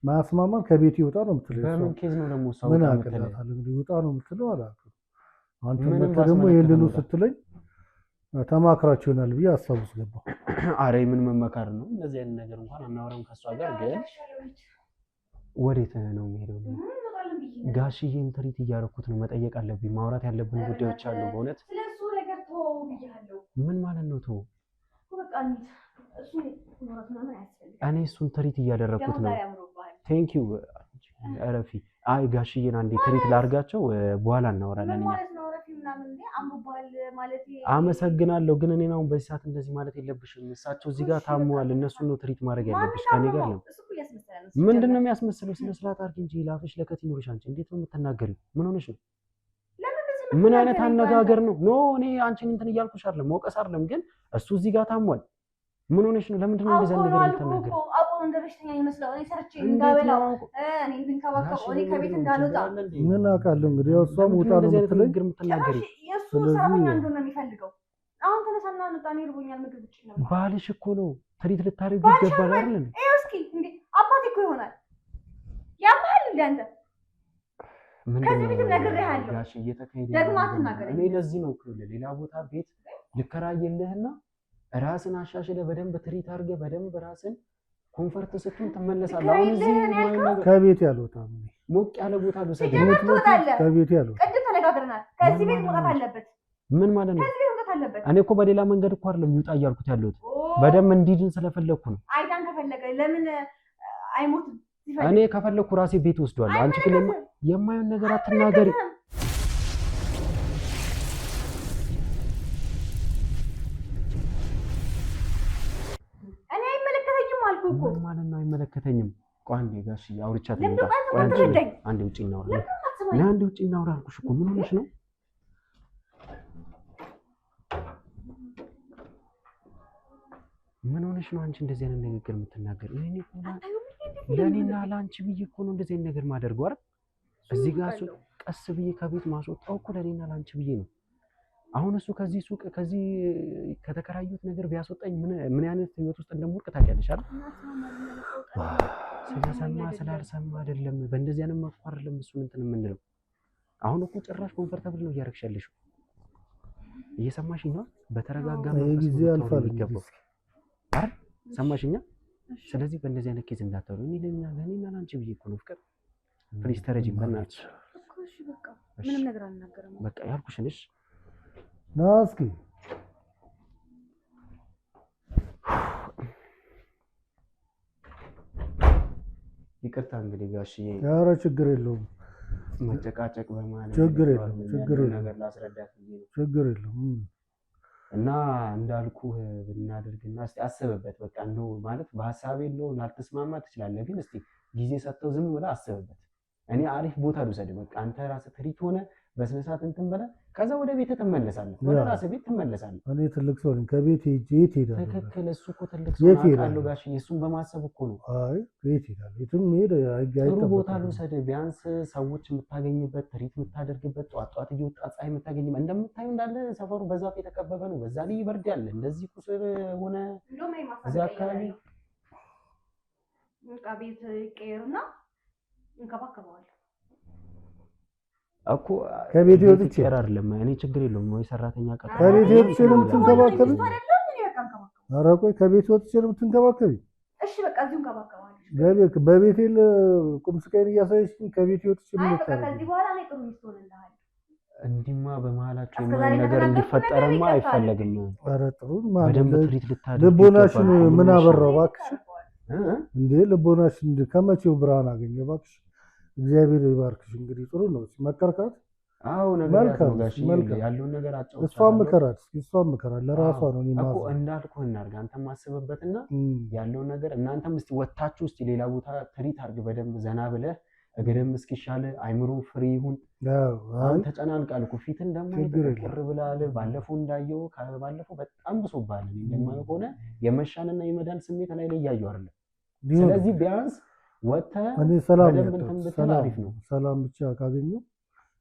ማስማማን ከቤቴ ውጣ ነው የምትለው። በምን ኬዝ ነው ደግሞ እሷ ምን አቀላታል እንግዲህ ውጣ ነው የምትለው አላውቅም። አንተ ደግሞ ይሄንኑ ስትለኝ ተማክራችሁ ይሆናል ብዬ ሀሳብ ውስጥ ገባሁ። አረ ምን መመካር ነው? እንደዚህ አይነት ነገር እንኳን አናወራም ከሷ ጋር። ግን ወዴት ነው የሚሄደው? ጋሽዬን ትሪት እያደረኩት ነው። መጠየቅ አለብኝ። ማውራት ያለብን ጉዳዮች አሉ። በእውነት ስለሱ ነገር ተው ብያለሁ። ምን ማለት ነው ተው? በቃ እሱ ኖራት ምናምን አያስፈልግም። እኔ እሱን ትሪት እያደረኩት ነው። ቴንክ ዩ አረፊ። አይ ጋሽዬን አንዴ ትሪት ላርጋቸው፣ በኋላ እናወራለን። አመሰግናለሁ። ግን እኔ አሁን በዚህ ሰዓት እንደዚህ ማለት የለብሽም። እሳቸው እዚህ ጋር ታሟል። እነሱን ነው ትሪት ማድረግ ያለብሽ፣ ከኔ ጋር ነው። ምንድን ነው የሚያስመስለው? ስነ ስርዓት አድርጊ እንጂ ላፍሽ ለከት ይኖርሽ። አንቺ እንዴት ነው የምትናገሪው? ምን ሆነሽ ነው? ምን አይነት አነጋገር ነው? ኖ እኔ አንቺን እንትን እያልኩሽ አይደለም፣ መውቀስ አይደለም። ግን እሱ እዚህ ጋር ታሟል። ምን ሆነሽ ነው? ለምንድን ነው እንደዚህ ነገር የምትናገሪው? እንደ በሽተኛ ይመስለው እኔ ሰርቼ እንዳበላው እኔ እንድንከባከበው እኔ ከቤት እንዳልወጣ ምን አውቃለሁ። እንግዲህ እሷም ውጣ ነው የምትናገሪው። የእሱ ሰራተኛ እንደሆነ የሚፈልገው አሁን ተነሳና እንውጣ፣ እኔ እርቦኛል፣ ምግብ ውጪ ነው። ባልሽ እኮ ነው ትሪት ልታደርጊ ይገባል አይደል? እስኪ እንዴ አባቴ እኮ ይሆናል ያማል እንደ አንተ ከዚህ ቤት ነግሬሃለሁ። ጋሽ እየተካሄደ ደግሞ አትናገረኝ። እኔ ለዚህ ነው ሌላ ቦታ ቤት ልከራየልህና ራስን አሻሽለ በደንብ ትሪት አድርገህ በደንብ ራስን ኮንፈርት ስትሆን ትመለሳለህ። አሁን እዚህ ከቤት ያልወጣም ሞቅ ያለ ቦታ ልውሰድ። ከቤት ያልወጣ ቅድም ተነጋግረናል። ከዚህ ቤት መውጣት አለበት። ምን ማለት ነው? ከዚህ ቤት መውጣት አለበት። እኔ እኮ በሌላ መንገድ እኮ አይደለም ይውጣ እያልኩት ያለሁት፣ በደንብ እንዲድን ስለፈለኩ ነው። አይዳን ከፈለገ ለምን አይሞትም? እኔ ከፈለኩ ራሴ ቤት ወስዷለሁ። አንቺ ግን የማይሆን ነገር አትናገሪ። ምን ማለት ነው አይመለከተኝም? ቆይ አንዴ ጋሽ አውርቻት ነው። አንዴ ውጪ እናውራ። አንዴ ውጪ እናውራ አልኩሽ እኮ። ምን ሆነሽ ነው? ምን ሆነሽ ነው አንቺ እንደዚህ አይነት ንግግር የምትናገር? ለእኔና ለአንቺ ብዬ እኮ ነው እንደዚህ አይነት ነገር ማደርገው አይደል? እዚህ ጋር እሱ ቀስ ብዬ ከቤት ማስወጣው እኮ ለእኔና ለአንቺ ብዬ ነው። አሁን እሱ ከዚህ ሱቅ ከዚህ ከተከራዩት ነገር ቢያስወጣኝ ምን አይነት ህይወት ውስጥ እንደምወድቅ ታውቂያለሽ አይደል? ስለሰማ ስላልሰማ አይደለም፣ በእንደዚህ አይነት መልኩ አይደለም እሱን እንትን የምንለው። አሁን እኮ ጭራሽ ኮምፎርታብል ነው እያደረግሽ ያለሽው። እየሰማሽኝ ነው? በተረጋጋ መንፈስ ነው ይገባው አይደል? ሰማሽኛ? ስለዚህ በእንደዚህ አይነት ኬዝ እንዳታወሩ። ለኔና ለአንቺ ብዬ እኮ ነው። ፍቅር ፕሊዝ ተረጂኝ በእናትሽ። እሺ በቃ ምንም ነገር አልናገርም። በቃ ያልኩሽን እሺ ና እስኪ ይቅርታ እንግዲህ ጋሽዬ። ኧረ ችግር የለውም መጨቃጨቅ በማለት ችግር የለውም ነገር ላስረዳት ነው። ችግር የለውም እና እንዳልኩህ ብናደርግና እስቲ አስብበት። በቃ እንደው ማለት በሀሳቤ ነው ላልተስማማ ትችላለህ፣ ግን እስቲ ጊዜ ሰጥተው ዝም ብለህ አስብበት። እኔ አሪፍ ቦታ ልውሰድ። በቃ አንተ ራስህ ትሪት ሆነ በስነ ስርዓት እንትን በላ፣ ከዛ ወደ ቤት ትመለሳለህ፣ ወደ ራስህ ቤት ትመለሳለህ። እኔ ትልቅ ሰው ነኝ፣ ከቤት ሄጄ የት ሄዳለሁ? ትክክል። እሱ እኮ ትልቅ ሰው አውቃለሁ ጋሽዬ፣ እሱን በማሰብ እኮ ነው። አይ ቤት ሄዳለሁ፣ የትም ሄድ ጥሩ ቦታ ልውሰድ፣ ቢያንስ ሰዎች የምታገኝበት፣ ትሪት የምታደርግበት፣ ጧት ጧት እየወጣ ፀሐይ የምታገኝበት። እንደምታዩ እንዳለ ሰፈሩ በዛፍ የተከበበ ነው። በዛ ላይ ይበርዳል። እንደዚህ ቁስል ሆነ እዚህ አካባቢ ቤት ይቀየርና እንከባከበዋለን እኮ ከቤት ወጥቼ አይደለም። እኔ ችግር የለውም ወይ ሰራተኛ ቀጥ ከቤት ወጥቼ ነው የምትንከባከቢ? ኧረ ቆይ ከቤት ወጥቼ ነው የምትንከባከቢ? እሺ በቃ እዚሁ እንከባከባለን። በቤቴ ቁም ስቃይን እያሳየሽኝ ከቤት ወጥቼ ምን ይታረጋል? ከዚህ በኋላ እኔ ጥሩ ሚስት ሆነልሃለሁ። እንዲማ በመሃላችሁ የማይሆን ነገር እንዲፈጠርማ አይፈለግም። ኧረ ጥሩ በደንብ ትሪት ልታደርግ ልቦናሽን ምን አበራው እባክሽ እንዴ! ልቦናሽን ከመቼው ብርሃን አገኘ እባክሽ። እግዚአብሔር ይባርክሽ። እንግዲህ ጥሩ ነው መከርካት። አዎ ነገር ያለውን ነገር አጫውታ እሷም ምከራት ለራሷ ነው እኮ እንዳልኩህ እናድርግ። አንተም ማስበበትና ያለውን ነገር እናንተም እስቲ ወታችሁ እስቲ ሌላ ቦታ ትሪት አድርግ በደንብ ዘና ብለህ እግርም እስኪሻል አይምሮ ፍሪ ይሁን። አሁን ተጨናንቃል እኮ ፊትን ደግሞ ይተቆር ብላል። ባለፈው እንዳየው ባለፈው በጣም ብሶብሃል። እንደማየው ከሆነ የመሻልና የመዳን ስሜት ላይ እያየሁ አይደለም። ስለዚህ ቢያንስ ወጥተህ እኔ ሰላም አሪፍ ነው። ሰላም ብቻ ካገኘሁ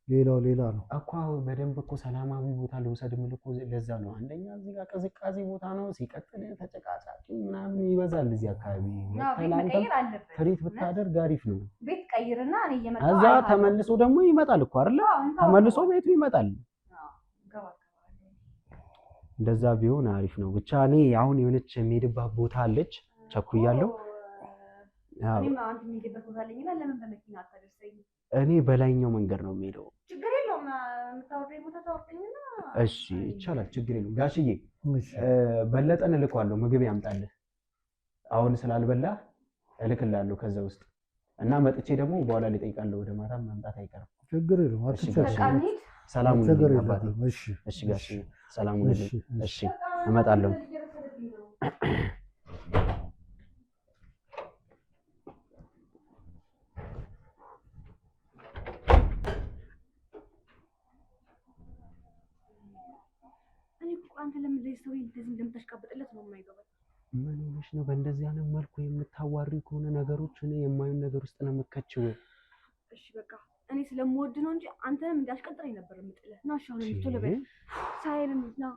ሌላው ሌላ ነው እኮ። በደንብ እኮ ሰላማዊ ቦታ ልውሰድ የምልህ እኮ ለዛ ነው። አንደኛ እዚህ ጋር ቅዝቃዜ ቦታ ነው፣ ሲቀጥል ተጨቃጫቂ ምናምን ይበዛል እዚህ አካባቢ። ትሪት ብታደርግ አሪፍ ነው። ቤት ቀይርና እኔ እየመጣሁ እዛ ተመልሶ ደግሞ ይመጣል እኮ አይደለ? ተመልሶ ቤቱ ይመጣል። እንደዛ ቢሆን አሪፍ ነው። ብቻ እኔ አሁን የሆነች የሚሄድባት ቦታ አለች፣ ቸኩያለሁ። እኔ በላይኛው መንገድ ነው የሚሄደው። ችግር የለውም። የምታወርደኝ ቦታ ታወርደኝና። እሺ ይቻላል፣ ችግር የለውም። ጋሽዬ በለጠን እልከዋለሁ ምግብ ያምጣልህ። አሁን ስላልበላህ እልክልሃለሁ ከዛ ውስጥ እና መጥቼ ደግሞ በኋላ ልጠይቃለሁ። ወደ ማታ መምጣት አይቀርም። ችግር የለውም። ሰላም ሁኑ አባቴ። እሺ ጋሽዬ ሰላም ሁኑ። እሺ እመጣለሁ። አንተ ለምን ለዚህ ሰው እንደዚህ እንደምታሽቃብጥለት ነው የማይገባኝ። ምን ሆነሽ ነው በእንደዚህ አይነት መልኩ የምታዋሪ ከሆነ ነገሮች እኔ የማይሆን ነገር ውስጥ ነው የምከችው። እሺ በቃ እኔ ስለምወድ ነው እንጂ አንተንም እንዳሽቀጥረኝ ነበር የምጥልህ። ና እሺ አሁን ቶሎ በል ሳይልን ና።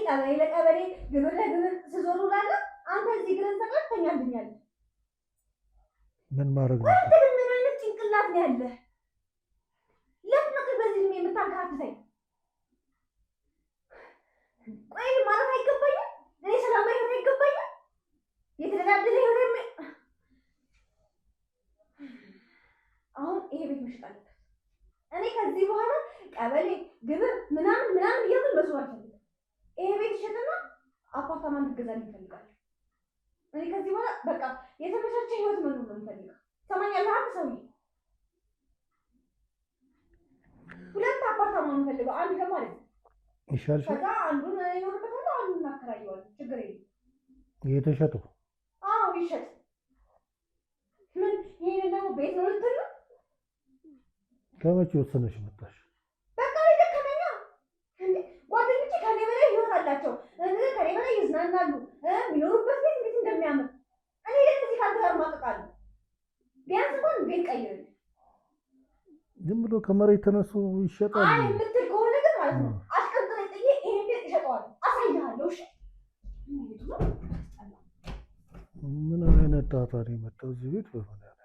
ቀበሌ ለቀበሌ ግብር ለግብር ስዞር ውላለሁ። አንተ እዚህ ግርን ተቀጥተኛልኛል። ምን ማድረግ ነው? አንተ ግን ምን አይነት ጭንቅላት ነው ያለህ? ለምን ነው በዚህ የምታንከራትተኝ? ቆይ ማለት አይገባኝም? እኔ ሰላም ማለት አይገባኝም? የተደላደለ ይሆነ አሁን ይሄ ቤት መሽጥ አለበት። እኔ ከዚህ በኋላ ቀበሌ ግብር ምናምን ምናምን እያልን መስዋዕት አልፈልግም። ይሄ ቤት ይሸጥና አፓርታማ እንድትገዛልኝ እፈልጋለሁ። እኔ ከዚህ በኋላ በቃ የተመቻቸ ህይወት መኖር ነው የምፈልገው። ሰማኛለህ? አንድ ሰውዬ ሁለት አፓርታማ ነው የምፈልገው። አንድ ደግሞ አለ ይሻልሽ። ከዛ አንዱን ይኖርበታል፣ አንዱን እናከራየዋለን። ችግር የለም። የተሸጡ? አዎ ይሸጥ። ምን ይሄን ደግሞ ቤት ነው ልትል ነው? ከመቼ ወሰነሽ መጣሽ? በቃ ደከመኛ እንዴ! ጓደኞቼ ከኔ በላይ ህይወት አላቸው። ከኔ በላይ ይዝናናሉ። የሚኖሩበት ቤት እንዴት እንደሚያምር እኔ ለዚህ ካንተ ጋር ማቀቃለሁ። ቢያንስ እንኳን ቤት ቀይርልኝ። ዝም ብሎ ከመሬት ተነሱ ይሸጣል። አይ የምትል ከሆነ ግን ማለት ነው አሽቀንጥሬ ጥዬ ይሄን ቤት እሸጠዋለሁ። አሳይሃለሁ። እሺ ምን አይነት ጣጣ ነው የመጣው እዚህ ቤት? በሆነ ያለ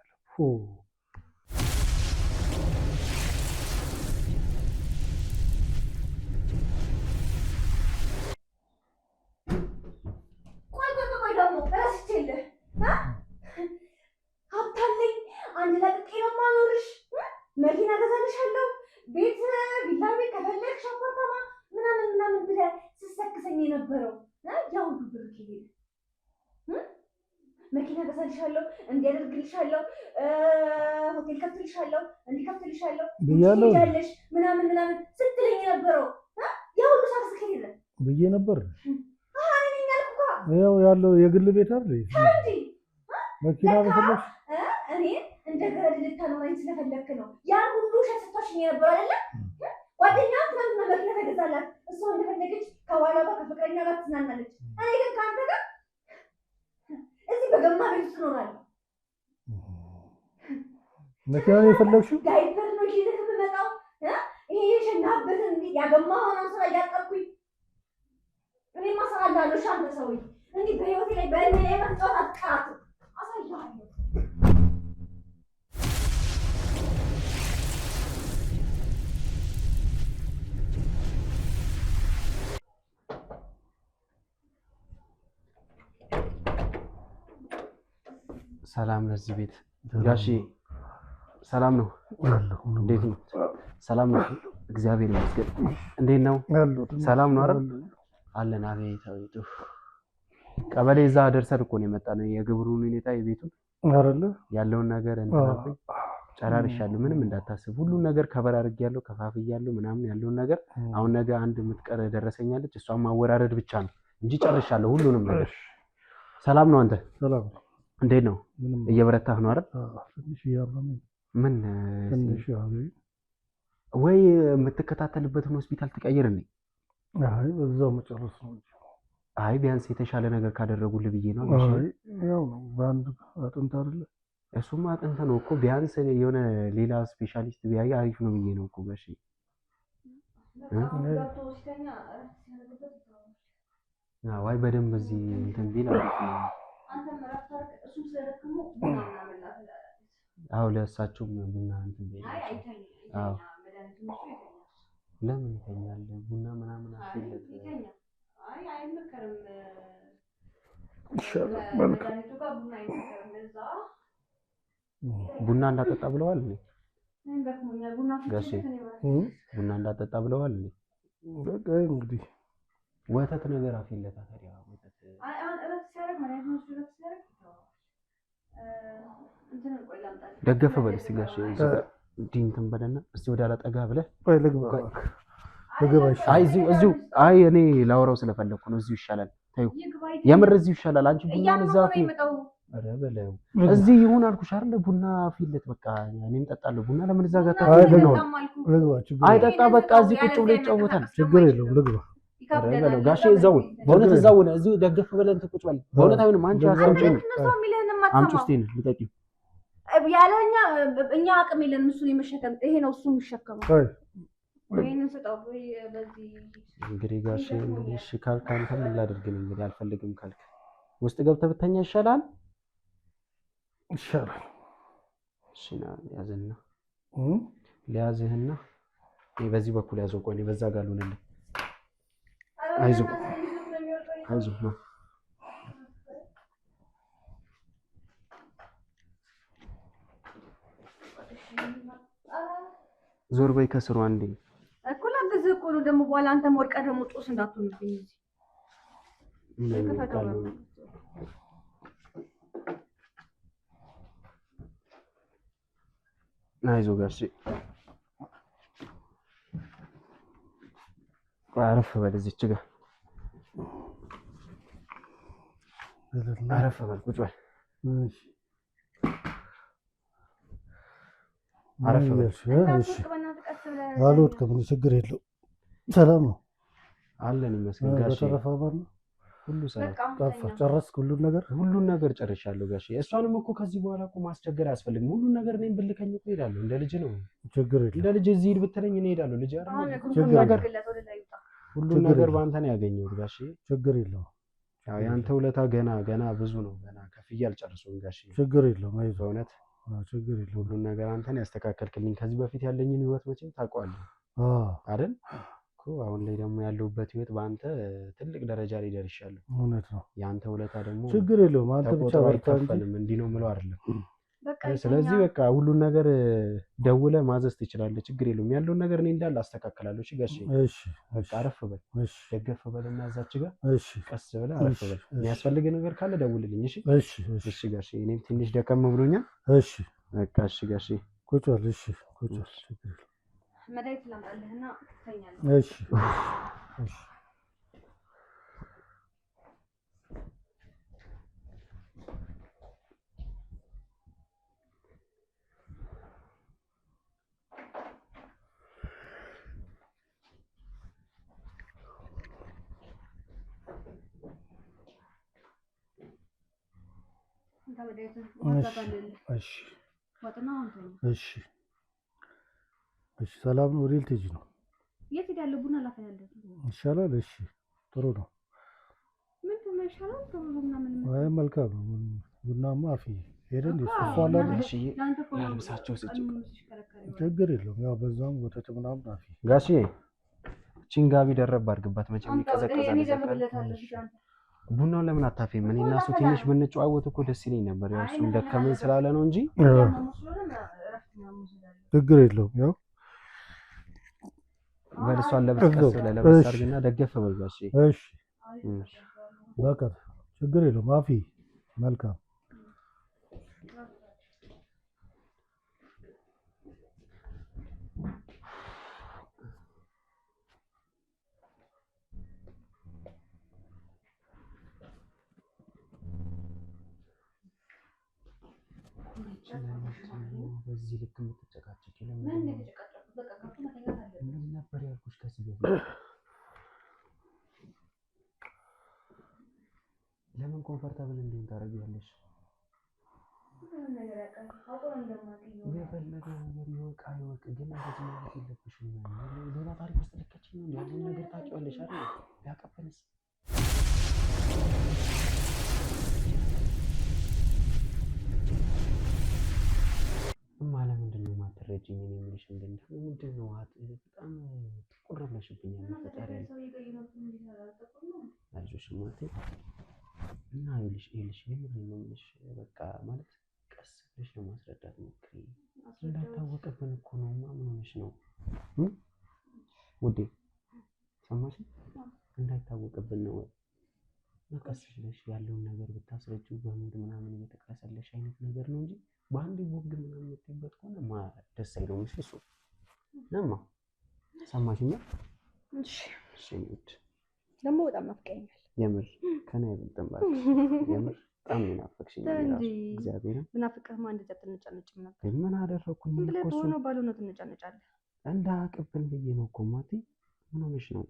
ቆይ ደግሞ ረስቼልህ ሀብታለኝ ስትለኝ የነበረው ያው ብር ይሄድ መኪና ገዛልሻለሁ፣ እንዲያደርግልሻለሁ፣ ሆቴል ከፍትልሻለሁ፣ እንዲከፍትልሻለሁ ያለሽ ምናምን ስትለኝ የነበረው ያው ሁሉ ሳትስከኝ የለ ብዬ ነበር። አሁን ያው ያለው የግል ቤት አይደል እንዴ? መኪና በፈለሽ እኔ እንደ ገረድ ልታኖረኝ ስለፈለክ ነው ያን ሁሉ ሸፍታሽ የነበረው አይደለ? ጓደኛ ትናንትና መኪና ተገዛላት፣ እሷ እንደፈለገች ከኋላ ጋር ከፍቅረኛ ጋር ትዝናናለች። እኔ ግን ከአንተ ጋር እዚህ በገማ ቤት ውስጥ እኖራለሁ። መኪና ነው የፈለግሽው? ዳይፐር ነው ይዤ የምመጣው። ይሄ የሸናበትን እንዴ ያገማውን ስራ እያጠብኩኝ እኔማ ስራ አላለሽ አንተ ሰውዬ። እንዲህ በህይወቴ ላይ በእኔ ላይ መጫወት አትቀራትም። አሳይሃለሁ። ሰላም ለዚህ ቤት ጋሺ፣ ሰላም ነው? እንዴት ነው? ሰላም ነው? እግዚአብሔር ይመስገን። እንዴት ነው? ሰላም ነው አይደል? አለን። አቤት አቤት። ቀበሌ እዛ ደርሰን እኮ ነው የመጣነው። የግብሩን ሁኔታ የቤቱን አይደለ ያለውን ነገር እንትን ጨራርሻለሁ። ምንም እንዳታስብ፣ ሁሉን ነገር ከበር አድርጌያለሁ፣ ከፋፍያለሁ ምናምን ያለውን ነገር። አሁን ነገ አንድ የምትቀር ደረሰኛለች፣ እሷን ማወራረድ ብቻ ነው እንጂ ጨርሻለሁ ሁሉንም ነገር። ሰላም ነው? አንተ ሰላም እንዴት ነው? እየበረታህ ነው አይደል? ትንሽ እያመመኝ። ምን ትንሽ ወይ የምትከታተልበትን ሆስፒታል ትቀይር እንዴ? አይ በዛው መጨረስ ነው እንጂ። አይ ቢያንስ የተሻለ ነገር ካደረጉልህ ብዬ ነው። አይ ያው ነው በአንድ አጥንት አይደለ? እሱማ አጥንት ነው እኮ። ቢያንስ የሆነ ሌላ ስፔሻሊስት ቢያይ አሪፍ ነው ብዬ ነው እኮ ጋሼ። አይ በደንብ እዚህ እንትን ቢል አሪፍ ነው። አዎ ለእሳቸውም ቡና እንትን ቢል አዎ ለምን ይተኛል? ቡና ምናምን አፍለት። አይ አይመከርም። ቡና እንዳጠጣ ብለዋል እንዴ? ጋሼ ቡና እንዳጠጣ ብለዋል እንዴ? በቃ እንግዲህ ወተት ነገር አፍለታ ታዲያ ወተት ደገፈ በል እስኪ ጋሼ። እንዲህ እንትን በለና እስኪ ወደ አላጠጋ ብለህ ወይ ልግባ። አይ እዚሁ አይ እኔ ላወራው ስለፈለኩ ነው። እዚሁ ይሻላል። ታዩ የምር እዚሁ ይሻላል። አንቺ ቡናን እዛ ኧረ በለው እዚህ ይሁን አልኩሽ አይደል? ቡና ፊለት በቃ እኔም ጠጣለሁ። ቡና ለምን እዛ ጋር ታፈል ነው? አይ ጠጣ በቃ እዚህ ቁጭ ብሎ ይጫወታል። ችግር የለውም ልግባ። ኧረ በለው ጋሼ እዛውን በእውነት እዛውን እዚሁ ደገፍ ብለን ቁጭ በል። በእውነት አይሆንም። አንቺ አስቀምጪኝ አምጪ እስኪ ነው ልቀቂው። ያለኛ እኛ አቅም የለንም እሱን የመሸከም። ይሄ ነው እሱ የሚሸከመው። ይሄንን ስጠው በዚህ እንግዲህ ጋሼ እንግዲህ እሺ ካልክ አንተ ምን ላድርግ ነው እንግዲህ። አልፈልግም ካልክ ውስጥ ገብተህ ብተኛ ይሻላል። ይሻላል። እሺ ና ያዝና ሊያዝህና በዚህ በኩል ያዘው። ቆይ በዛ ጋር ልሆንልህ። አይዞህ አይዞህ ነው ዞር በይ ከስሩ አንዴ እኮ ለበዚህ እኮ ነው ደግሞ በኋላ አንተም ወድቀህ ደግሞ ጦስ እንዳትሆንብኝ አይዞህ ጋሼ አረፍ በል እዚች ጋር አረፍ በል ቁጭ በል አረፍ በል እሺ አልወድቅም ችግር የለውም ሰላም ነው አለን ይመስገን ጋሼ በተረፈ ባለ ሁሉ ሰላም ጨረስክ ሁሉን ነገር ጨርሻለሁ ጋሼ እሷንም እኮ ከዚህ በኋላ እኮ ማስቸገር አያስፈልግም ሁሉን ነገር እኔም ብልከኝ እኮ እሄዳለሁ እንደ ልጅ ነው ችግር የለም እንደ ልጅ እዚህ ሂድ ብትለኝ እኔ እሄዳለሁ ልጅ ሁሉን ነገር በአንተ ነው ያገኘሁት ጋሼ ችግር የለውም ያው ያንተ ውለታ ገና ብዙ ነው ገና ከፍዬ አልጨርሰውም ጋሼ ችግር የለውም አይዞህ በእውነት ችግር የለውም ሁሉን ነገር አንተ ነው ያስተካከልክልኝ ከዚህ በፊት ያለኝን ህይወት መቼም ታውቀዋለህ አይደል እኮ አሁን ላይ ደግሞ ያለሁበት ህይወት በአንተ ትልቅ ደረጃ ላይ ደርሻለሁ እውነት ነው ያንተ ውለታ ደግሞ ችግር የለውም አንተ ብቻ አይከፈልም እንዲህ ነው የምለው አይደለም ስለዚህ በቃ ሁሉን ነገር ደውለህ ማዘዝ ትችላለህ። ችግር የለውም። ያለውን ነገር እኔ እንዳለ አስተካክላለሁ። እሺ ጋሼ፣ በቃ አረፍ በል፣ ደገፍ በልና እዛች ጋር ቀስ ብለህ አረፍ በል። የሚያስፈልግ ነገር ካለ ደውልልኝ። እሺ እሺ ጋሼ፣ እኔም ትንሽ ደከም ብሎኛል። እሺ በቃ እሺ ጋሼ፣ ቁጭ በል። እሺ ቁጭ በል። መድኃኒት ላምጣልህና ትተኛለህ። እሺ እሺ እሺ ሰላም ነው። ወዴት ልትሄጂ ነው? የት ሄዳለሁ? ቡና ላፈላለሁ። ይሻላል። እሺ ጥሩ ነው። ምንድን ነው ይሻላል? ጥሩ ነው ምናምን። አይ መልካም ነው። ቡናማ አፊ ሄደን ይፈፋል። ልብሳቸው ችግር የለውም። ያው በዛም ወተት ምናምን አፊ ጋሽዬ ቺንጋቢ ደረብ አድርግባት። መቼም ይቀዘቀዛል። ቡናውን ለምን አታፊም? እኔ እና እሱ ትንሽ ብንጨዋወት እኮ ደስ ይለኝ ነበር። ያው እሱም ደከመኝ ስላለ ነው እንጂ ችግር የለውም። ያው በልሷን ለበስቀስ ለለበስ አድርግና ደገፈ በጋሽ። እሺ በቃ ችግር የለውም። አፊ መልካም በዚህ ልክ የምትጨቃጨቂ ለምን ነበር ያልኩሽ ከዚህ በፊት? ለምን ኮምፈርታብል እንዲሆን ታደርጊያለሽ? የፈለገው ነገር ይወቅ አይወቅ ግን እንደዚህ ማለት የለብሽም። ሌላ ታሪክ ውስጥ ልከችኝ ነው ያለውን ነገር ታውቂዋለሽ አይደል? ያቀበልስ ማለት ምንድን ነው የማትረጂኝ? እኔ የምልሽ ምንድን ነው በጣም ጥቁር ብለሽብኛል። ፈጣሪ አይዞሽ ማለቴ እና ይኸውልሽ የምሬን ነው የምልሽ። በቃ ማለት ቀስ ብለሽ ለማስረዳት ሞክሪ። እንዳይታወቅብን እኮ ነው። ምን ሆነሽ ነው ውዴ? ሰማሽ? እንዳይታወቅብን ነው። ቀስ ብለሽ ያለውን ነገር ብታስረጂው በሙድ ምናምን እየተቅለሰለሽ አይነት ነገር ነው እንጂ በአንድ ቦግ ምናምን የምትይበት ከሆነ ደስ አይለውም። እሱ ለማ ሰማሽኛ? እሺ እሺ ውድ ደግሞ በጣም ናፍቀኛል። የምር ከኔ አይበልጥም ባልሽ። የምር በጣም ናፈቅሽኝ። እግዚአብሔርን ብናፍቅህማ እንደዛ ትነጫነጭም ነበር። ምን አደረኩኝ እኮ እሱ ነው ባልሆነ ትነጫነጫለህ። እንዳያቅብን ብዬ ነው እኮ ማቲ። ምን ሆነሽ ነው?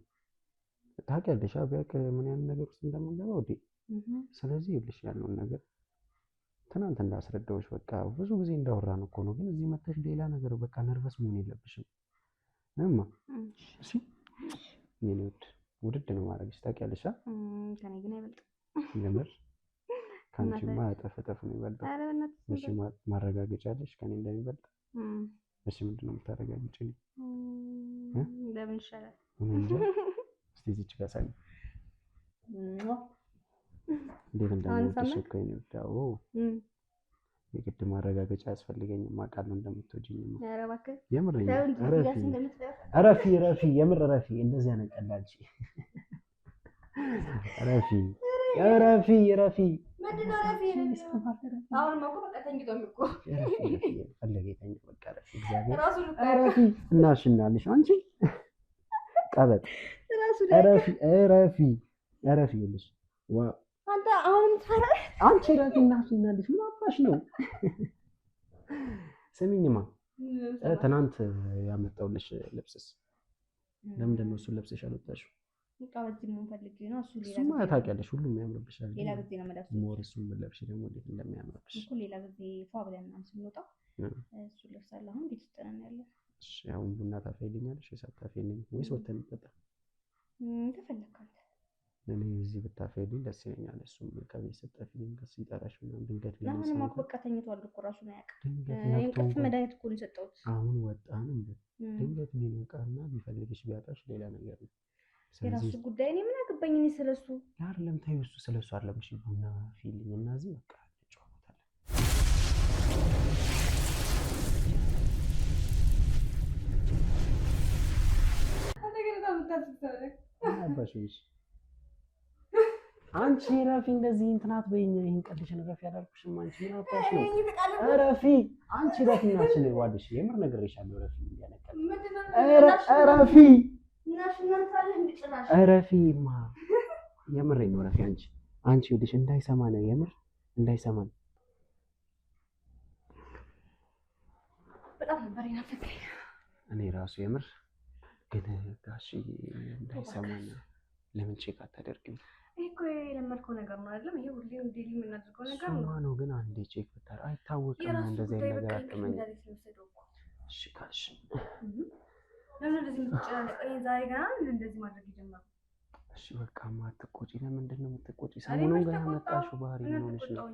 ታውቂያለሽ ቢያውቅ ምን ያህል ነገር ውስጥ እንደምንገባ ወዴ። ስለዚህ ይኸውልሽ ያለውን ነገር ትናንት እንዳስረዳሁሽ በቃ ብዙ ጊዜ እንዳወራን እኮ ነው። ግን እዚህ መተሽ ሌላ ነገር በቃ ነርቨስ መሆን የለብሽም እማ። እሺ የኔ ውድድ ነው ማድረግሽ ታውቂያለሽ። ከኔ ግን አይበልጥም። የምር ከአንቺማ እጥፍ ነው የሚበልጠው። እሺ ማረጋገጫ አለሽ ከኔ እንደሚበልጥ? እሺ ምንድን ነው የምታረጋግጪልኝ? ለምን ይሻላል? እስቲ እዚች ጋር ሳይ እንዴት እንደምትወጂኝ እኮ ነው የምታው። የግድ ማረጋገጫ ያስፈልገኝም አውቃለሁ እንደምትወጂኝ። ኧረ እባክህ የምር ረፊ የምር ረፊ እንደዚህ አይነት ቀላልሽ ረፊ ምንድን ነው ረፊ? አሁን እኮ በቃ ተኝቷል እኮ ፈለገ የተኛ በቃ ረፊ እግዚአብሔር ረፊ እናሽናልሽ አንቺ ቀበጥ ረፊ ይልሽ ዋ አንተ አሁንም ታዲያ አንቺ ረፊ እናሽናልሽ ምን አባሽ ነው? ስሚኝማ ትናንት ያመጣሁልሽ ልብስስ ለምንድን ነው እሱን ለብሰሽ አልወጣሽው? በቃ በዚህ ምን ፈልጌ ነው? እሱ ሌላ እሱማ ታውቂያለሽ ሁሉም ያምርብሻል። ሌላ ጊዜ ነው የምለብሰው። ሞር እሱን ብለብሽ ደግሞ እንዴት እንደሚያምርብሽ እኮ ሌላ ጊዜ ፏ ብለን ምናምን ስንወጣ እሱ ለብሳለሁ። አሁን ቤት ውስጥ ነን ያለን። እሺ አሁን ቡና ታፈይልኛለሽ ወይስ አታፈይልኝም? ወይስ ወተን እንጠጣ? ተፈለካል እኔ እዚህ ብታፈይልኝ ደስ ይለኛል። እሱም ከቤት ስጠፊልኝ ከስ ይጠራሽ ምናምን ድንገት ለምን ማክ በቃ ተኝቷል እኮ ራሱ ነው ያውቃል። እንቅልፍ መድኃኒት እኮ ነው የሰጠሁት። አሁን ወጣን እንዴ ድንገት ምን ይወቃና ቢፈልግሽ ቢያጣሽ ሌላ ነገር ነው። የራሱ ጉዳይ። እኔ ምን አገባኝ? እኔ ስለሱ አይደለም ተይው፣ እሱ ስለሱ አይደለም። እሺ ቡና ፊልኝ እና እዚህ በቃ እንጨዋወታለን። አንቺ ረፊ እንደዚህ እንትናት በይኝ። ይሄን ቀልሽን ረፊ ያላልኩሽም አንቺ ምን አባሽ ነው? ረፊ አንቺ ረፊ ናች ነው ዋድሽ የምር ነግሬሻለሁ። ረፊ ያለቀል ረፊ ረፊማ የምር ነው። ረፊ አንቺ ወድሽ እንዳይሰማ ነው የምር እንዳይሰማ ነው። በጣም ነበር ያፈከኝ እኔ ራሱ የምር ግን ጋሽ እንዳይሰማ ነው። ለምን ቼክ አታደርግም? እኮ የለመድከው ነገር ነው አይደለም? ይሄ ሁሌ ዴሊ የምናደርገው ነገር ነው። ግን አንዴ ቼክ ብታር አይታወቅም። እንደዚህ አይነት ነገር አትመኝ። እሺ ካልሽ ለምን እንደዚህ የምትጨናነቀው? ዛሬ ገና እንደዚህ ማድረግ ይጀምራል። እሺ በቃ ማትቆጪ። ለምንድን ነው የምትቆጪ? ሰሞኑን ገና መጣሽው ባህሪ ምን ሆነሽ ነው?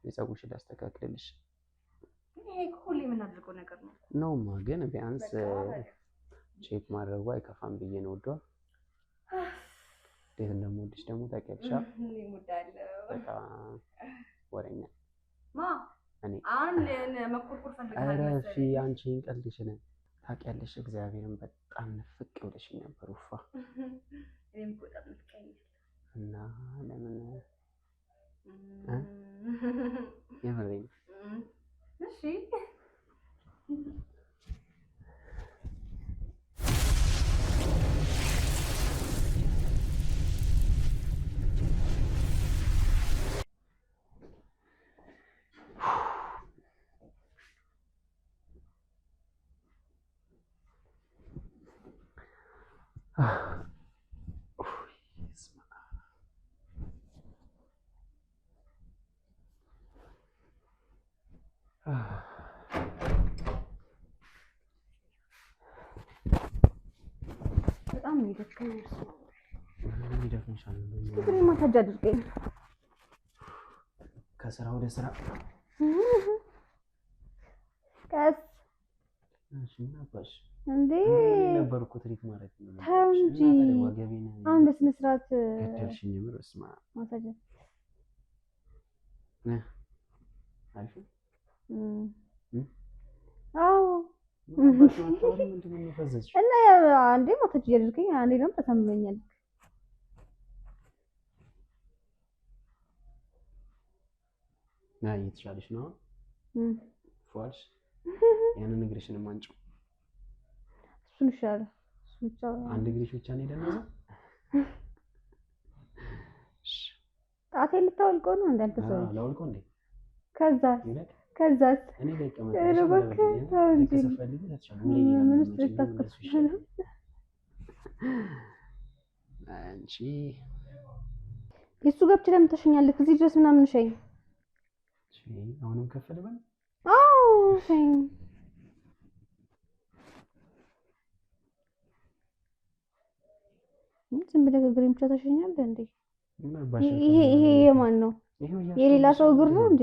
የፀጉርሽ ላስተካክልልሽ። ይሄ ሁሌ የምናደርገው ነገር ነው ነውማ። ግን ቢያንስ ቼክ ማድረጉ አይከፋም ብዬ ነው ወዷ እንዴት እንደምወድሽ ደግሞ ታውቂያለሽ። በጣም ወሬኛ እኔ መቆርቆር ፈልጋለሁ። እረፊ አንቺን ቀልድሽን ታውቂያለሽ። እግዚአብሔርን በጣም ንፍቅ ብለሽኝ ነበር። ውፋ እና ለምን የምሬን እሺ በጣም ይደክማል። ይደክምሻል። ትግሬ ማታጅ አድርገኝ ከስራ ወደ ስራ ቀስ እሺ ናባሽ እንዴ ነበርኩ ትሪት ማለት ነው። ተው እንጂ አሁን በስነ ስርዓት ገደልሽኝ። የምር እስማ ማሳጅ አልኩ አዎ ምንድን ነው ፈዘዝሽ? እና አንዴ ማሳጅ ያድርገኝ አንዴ ደግሞ ተሰምመኛል። ና እየተሻለሽ ነው ፏልሽ ያንን እግርሽን ማንጭው እሱን ይሻላል። ብቻ አንድ እግርሽ ብቻ ነው የደነዘው። ጣቴ ልታወልቀው ነው እንዳንተ ሰው ላወልቀው እንዴ? ከዛስ እኔ ለቀመጥ አንቺ የሱ ገብቼ ለምን ተሸኛለህ? እዚህ ድረስ ምናምን ሸኝ። አሁንም ከፈለ በል አዎ ሸኝ። ዝም ብለህ እግሬን ብቻ ተሸኛለህ እንዴ? ይሄ የማን ነው? የሌላ ሰው እግር ነው እንዴ?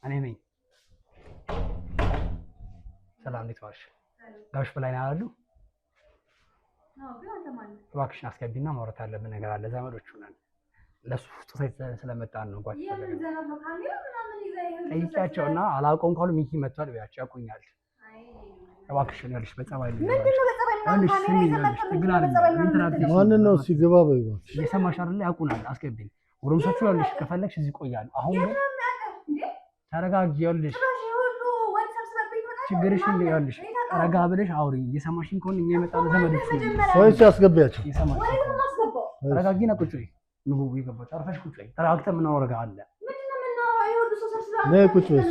እኔ ነኝ። ሰላም እንዴት ዋልሽ? ጋሽ በላይ ነው ያሉ? እባክሽን አስገቢና ማውራት ያለብን ነገር አለ። ዘመዶቹ ነን። ለሱ ስጦታ ስለመጣን ነው። ጓደኛ ጠይቂያቸውና አላውቀውም ካሉ ሚኪ መጥቷል ቢያቸው ያውቁኛል። እባክሽን ያልሽ በጸባይ ነው። ማንን ነው ሲገባ በይው እየሰማሽ አይደለ? ያውቁናል። አስገቢኝ። ጎረምሶቹ ያልሽ ከፈለግሽ እዚህ ቆያለሁ። አሁን ግን ተረጋጊ። ያልሽ ችግርሽን ያልሽ ረጋ ብለሽ አውሪ። እየሰማሽኝ ከሆነ እኛ የመጣነው ዘመዶች ሰዎች ያስገቢያቸው። ተረጋጊና ቁጭ በይ። ንጉ ይገባ ጨርፈሽ ቁጭ በይ። ተረጋግተን የምናወራው ነገር አለ። ነይ ቁጭ በይ።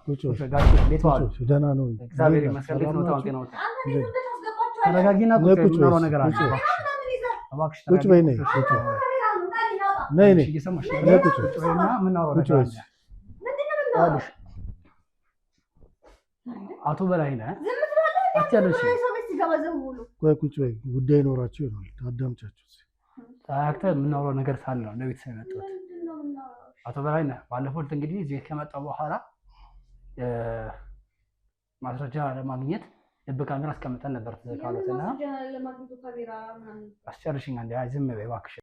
ቁጭ በይ። ቤት ዋሉ። ደህና ነው እግዚአብሔር ይመስገን። ቤት ነው ታውቂ ነው። ተረጋጊና ቁጭ በይ። የምናወራው ነገር አለ። እባክሽ ቁጭ በይ። ነይ ቁጭ በይ። ነይ ነይ እየሰማሽ ነይ ቁጭ በይና የምናወራው ነገር አለ። ያልሽ አቶ በላይነህ አትያለሽ። ቆይ ቁጭ በይ። ጉዳይ ኖራቸው ይሆናል። አዳምጫቸው። ታክተ የምናወራው ነገር ሳለ ነው ለቤተሰብ የመጣሁት። አቶ በላይነህ ባለፈው እንግዲህ እዚህ ከመጣሁ በኋላ ማስረጃ ለማግኘት ልብ ካሜራ አስቀምጠን ነበር ተዘካሉትና አስጨርሽኝ አንዴ ዝም በይ እባክሽ